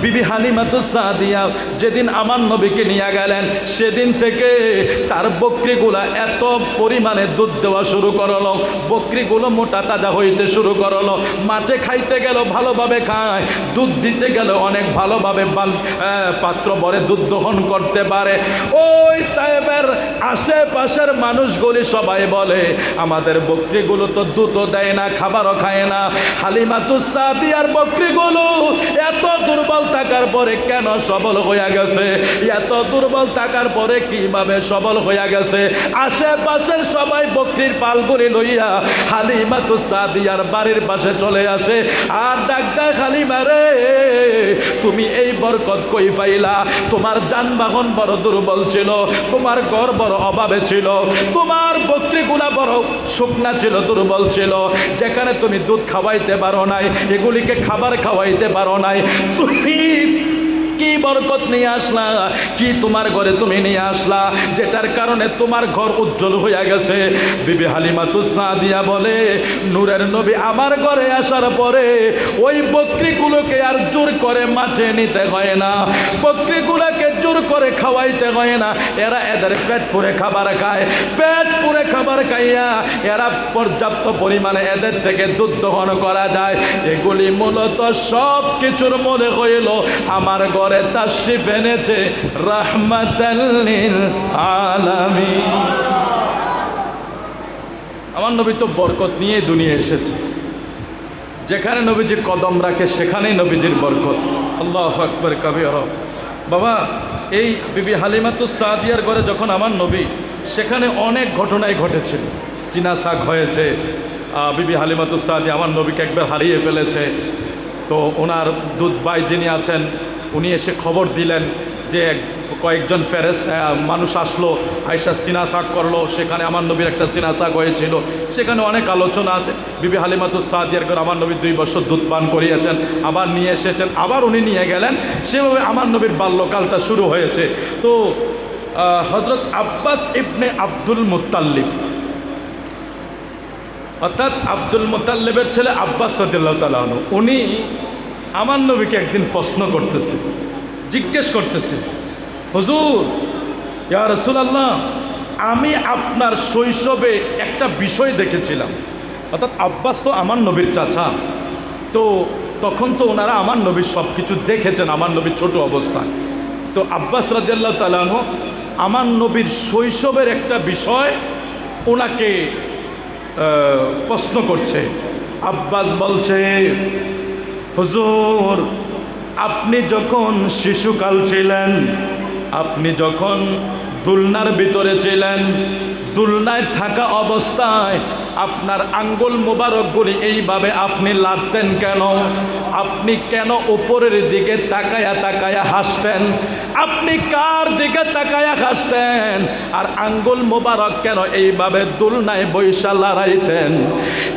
বিবি হালিমাতুস সাদিয়া যেদিন আমার নবীকে নিয়ে গেলেন সেদিন থেকে তার বকরিগুলা এত পরিমাণে দুধ দেওয়া শুরু করলো, বকরিগুলো মোটা তাজা হইতে শুরু করলো। মাঠে খাইতে গেল ভালোভাবে খায়, দুধ দিতে গেল অনেক ভালোভাবে পাত্র ভরে দুধ দহন করতে পারে। ওই তায়েবের আশেপাশের মানুষগুলি সবাই বলে, আমাদের বকরিগুলো তো দুধও দেয় না, খাবারও খায় না, হালিমাতুস সাদিয়ার বকরিগুলো এত দুর্বল থাকার পরে কেন সবল হইয়া গেছে? এত দুর্বল থাকার পরে কিভাবে সবল হইয়া গেছে? আশেপাশের সবাই বকরির পালগুলি লইয়া হালিমাতুস সাদিয়ার বাড়ির পাশে চলে আসে আর ডাক দেয়, হালিমা রে, তুমি এই বরকত কই পাইলা? তোমার যানবাহন বড় দুর্বল ছিল, তোমার ঘর বড় অভাবে ছিল, তোমার বকরিগুলা বড় শুকনা ছিল, দুর্বল ছিল, যেখানে তুমি দুধ খাওয়াইতে পারো নাই, এগুলিকে খাবার খাওয়াইতে পারো নাই, তুমি কি বরকত নিয়ে আসলা? কি তোমার ঘরে তুমি নিয়ে আসলা যেটার কারণে তোমার ঘর উজ্জ্বল হইয়া গেছে? বিবি হালিমাতুস সাদিয়া বলে, নূরের নবী আমার ঘরে আসার পরে ওই বকরিগুলোকে আর জোর করে মাঠে নিতে হয় না, বকরিগুলোকে জোর করে খাওয়াইতে হয় না, এরা এদের পেট পুরে খাবার খায়, পেট পুরে খাবার খাইয়া এরা পর্যাপ্ত পরিমাণে এদের থেকে দুধ দহন করা যায়। এগুলি মূলত সব কিছুর মনে হইল আমার ঘরে তাশরিফ এনেছে রাহমাতাল লিল আলামিন। আমার নবী তো বরকত নিয়ে দুনিয়া এসেছে, যেখানে নবীজি কদম রাখে সেখানেই নবীজির বরকত। আল্লাহু আকবার কাবীরা। বাবা, এই বিবি হালিমাতুস সাদিয়ার ঘরে যখন আমার নবী, সেখানে অনেক ঘটনাই ঘটেছিল, সিনা সাক হয়েছে, বিবি হালিমাতুস সাদিয়া আমার নবীকে একবার হারিয়ে ফেলেছে। তো ওনার দুধ ভাই যিনি আছেন উনি এসে খবর দিলেন যে কয়েকজন মানুষ আসলো, আয়েশা সিনা সাক করলো, সেখানে আমার নবীর একটা সিনা সাক হয়েছিল, সেখানে অনেক আলোচনা আছে। বিবি হালিমাতুস সাদিয়ার ঘরে আমার নবী 2 বছর দুধ পান করিয়েছেন, আবার নিয়ে এসেছেন, আবার উনি নিয়ে গেলেন, সেভাবে আমার নবীর বাল্যকালটা শুরু হয়েছে। তো হযরত আব্বাস ইবনে আব্দুল মুত্তালিব অর্থাৎ আব্দুল মুতাল্লিবের ছেলে আব্বাস রাদিয়াল্লাহু তাআলা আনহু, উনি আমার নবীকে একদিন প্রশ্ন করতেছে, জিজ্ঞেস করতেছে, হুজুর ইয়া রাসূলুল্লাহ, আমি আপনার শৈশবে একটা বিষয় দেখেছিলাম। অর্থাৎ আব্বাস তো আমার নবীর চাচা, তো তখন তো ওনারা আমার নবীর সব কিছু দেখেছেন, আমার নবীর ছোট অবস্থায়। তো আব্বাস রাদিয়াল্লাহু তাআলা আনহু আমার নবীর শৈশবের একটা বিষয় ওনাকে প্রশ্ন করছে। আব্বাস বলছে, হুজুর আপনি যখন শিশুকাল ছিলেন, আপনি যখন দুলনার ভিতরে ছিলেন, দুলনায় থাকা অবস্থায় আপনার আঙ্গুল মোবারকগুলি এইভাবে আপনি লাড়তেন কেন? আপনি কেন উপরের দিকে তাকায়া তাকায়া হাসতেন? আপনি কার দিকে তাকায়া হাসতেন? আর আঙ্গুল মোবারক কেন এইভাবে দুলনায় বৈশা লড়াইতেন?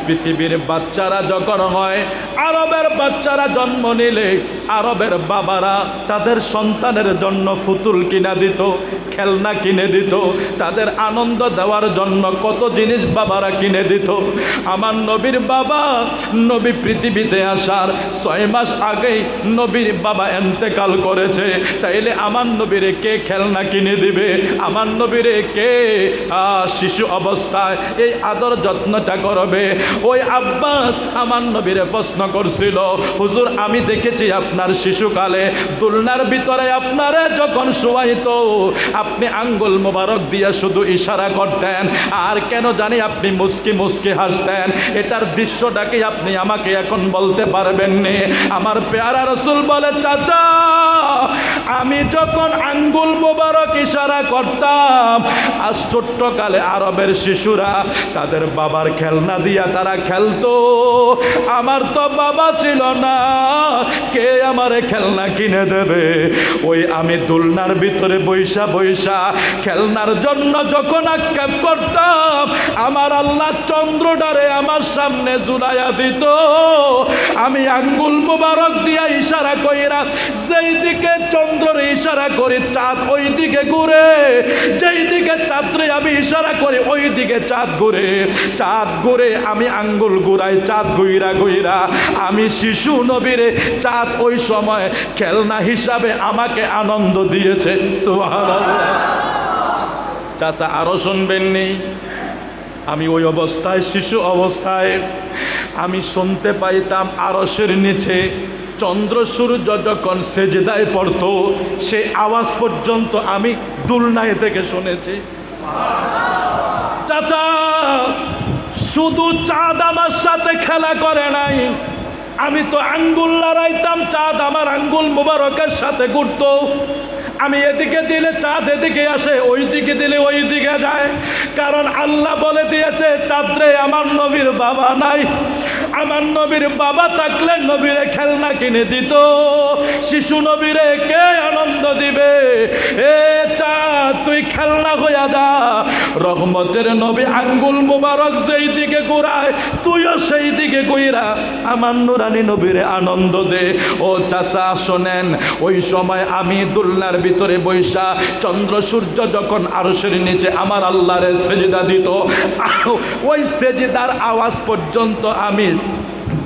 পৃথিবীর বাচ্চারা যখন হয়, আরবের বাচ্চারা জন্ম নিলে আরবের বাবারা তাদের সন্তানের জন্য পুতুল কিনে দিত, খেলনা কিনে দিত, তাদের আনন্দ দেওয়ার জন্য কত জিনিস বাবারা কিনে দিত। আমার নবীর বাবা, নবী পৃথিবীতে আসার 6 মাস আগেই নবীর বাবা ইন্তেকাল করেছে, তাইলে আমার নবীরে কে খেলনা কিনে দিবে? আমার নবীরে কে শিশু অবস্থায় এই আদর যত্নটা করবে? ওই আব্বাস আমার নবীরে প্রশ্ন করছিল, হুজুর আমি দেখেছি আপনার শিশুকালে দুলনার ভিতরে আপনারে যখন শোয়াইতো আপনি আঙ্গুল মোবারক দিয়ে শুধু ইশারা করতেন, আর কেন জানি আপনি মুস্কি মুস্কি হাসতেন। এটার দৃশ্যটা কি আপনি আমাকে এখন বলতে পারবেন না? আমার পেয়ারা রাসূল বলে, চাচা আমি যখন আঙ্গুল মোবারক ইশারা করতাম, আজ ছোট্টকালে আরবের শিশুরা তাদের বাবার খেলনা দিয়া তারা খেলতো। আমার তো বাবা ছিল না, কে আমারে খেলনা কিনে দেবে? ওই আমি দুলনার ভিতরে বৈশা বৈশা খেলনার জন্য যখন আক্ষেপ করতাম, আমার আল্লাহ চন্দ্রটারে আমার সামনে ঝুলাইয়া দিত। আমি আঙ্গুল মোবারক দিয়া ইশারা কইরা যেই দিকে চন্দ্রের ইশারা করি চাঁদ ওই দিকে ঘুরে, যেই দিকে চাঁদরে আমি ইশারা করি ওই দিকে চাঁদ ঘুরে, চাঁদ ঘুরে আমি আঙ্গুল ঘুরাই, চাঁদ ঘুইরা ঘুইরা আমি শিশু নবীরে চাঁদ ওই সময় খেলনা হিসাবে আমাকে আনন্দ দিয়েছে। সুবহানাল্লাহ। চাচা আরো শুনবেন নি, আমি ওই অবস্থায় শিশু অবস্থায় আমি শুনতে পাইতাম আরশের নিচে চন্দ্র সূর্য যখন সেজদায় পড়তো সেই আওয়াজ পর্যন্ত আমি দুলনায় থেকে শুনেছি। চাচা শুধু চাঁদ আমার সাথে খেলা করে নাই, আমি তো আঙ্গুল লড়াইতাম, চাঁদ আমার আঙ্গুল মোবারকের সাথে ঘুরতো। আমি এদিকে দিলে চাঁদ এদিকে আসে, ওই দিকে দিলে ওই দিকে যায়, কারণ আল্লাহ বলে দিয়েছে চাঁদরে আমার নবীর বাবা নাই, আমার নবীর বাবা থাকলে নবীরে খেলনা কিনে দিত, শিশু নবীরে কে আনন্দ দিবে? এ চাঁদ তুই খেলনা হইয়া যা, রহমতের নবী আঙ্গুল মোবারক যেই দিকে ঘুরায় তুইও সেই দিকে ঘুরা আমার নুরানি নবীরে আনন্দ দে। ও চাচা শোনেন, ওই সময় আমি দুলনার ভিতরে বৈশা চন্দ্র সূর্য যখন আরশের নিচে আমার আল্লাহরে সেজদা দিত, ওই সেজদার আওয়াজ পর্যন্ত আমি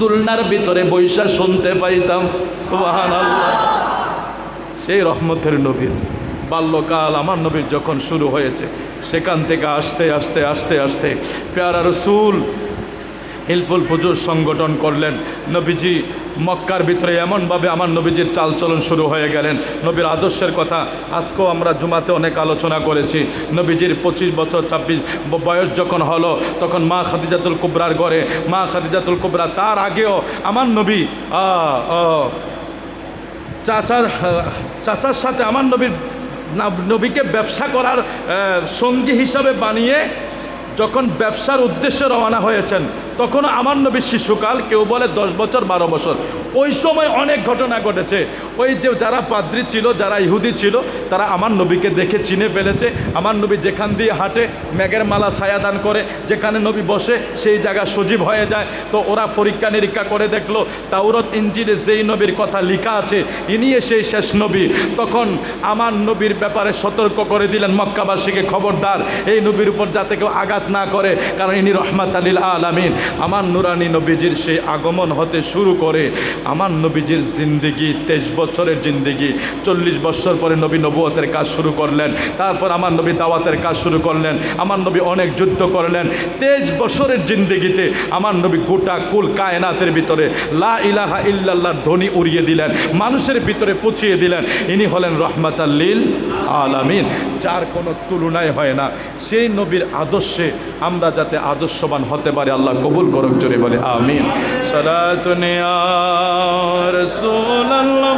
দুলনার ভিতরে বৈশা শুনতে পাইতাম। সুবহানাল্লাহ। সেই রহমতের নবীর বাল্যকাল আমার নবীর যখন শুরু হয়েছে, সেখান থেকে আস্তে আস্তে আস্তে আস্তে পেয়ারা রাসূল হিলফুল ফুজুর সংগঠন করলেন। নবীজি মক্কার ভিতরে এমনভাবে আমার নবীজির চালচলন শুরু হয়ে গেলেন। নবীর আদর্শের কথা আজকেও আমরা জুমাতে অনেক আলোচনা করেছি। নবীজির 25 বছর 26 বয়স যখন হলো, তখন মা খাদিজাতুল কুবরার ঘরে, মা খাদিজাতুল কুবরা তার আগেও আমার নবী চাচার সাথে আমার নবীকে ব্যবসা করার সঙ্গী হিসাবে বানিয়ে যখন ব্যবসার উদ্দেশ্যে রওনা হয়েছেন, তখন আমার নবীর শিশুকাল, কেউ বলে 10 বছর 12 বছর। ওই সময় অনেক ঘটনা ঘটেছে। ওই যে যারা পাদ্রী ছিল, যারা ইহুদি ছিল, তারা আমার নবীকে দেখে চিনে ফেলেছে। আমার নবী যেখান দিয়ে হাঁটে মেঘের মালা ছায়াদান করে, যেখানে নবী বসে সেই জায়গা সজীব হয়ে যায়। তো ওরা পরীক্ষা নিরীক্ষা করে দেখলো তাওরাত ইনজিলে যেই নবীর কথা লেখা আছে ইনি সেই শেষ নবী। তখন আমার নবীর ব্যাপারে সতর্ক করে দিলেন মক্কাবাসীকে, খবরদার এই নবীর উপর যাতে কেউ আঘাত না করে, কারণ ইনি রহমাত লিল আলামিন। আমার নুরানি নবীজির সেই আগমন হতে শুরু করে আমার নবীজির জিন্দেগি 23 বছরের জিন্দেগি, 40 বছর পরে নবী নবুয়তের কাজ শুরু করলেন, তারপর আমার নবী দাওয়াতের কাজ শুরু করলেন, আমার নবী অনেক যুদ্ধ করলেন। 23 বছরের জিন্দেগিতে আমার নবী গোটা কুল কায়নাতের ভিতরে লা ইলাহা ইল্লাল্লাহর ধ্বনি উড়িয়ে দিলেন, মানুষের ভিতরে পৌঁছিয়ে দিলেন। ইনি হলেন রহমাতাল লিল আলামিন, যার কোনো তুলনাই হয় না। সেই নবীর আদর্শে আমরা যাতে আদর্শবান হতে পারি, আল্লাহ কবুল করুক, জোরে বলে আমিন। সালাতুন ইয়া রাসূলুল্লাহ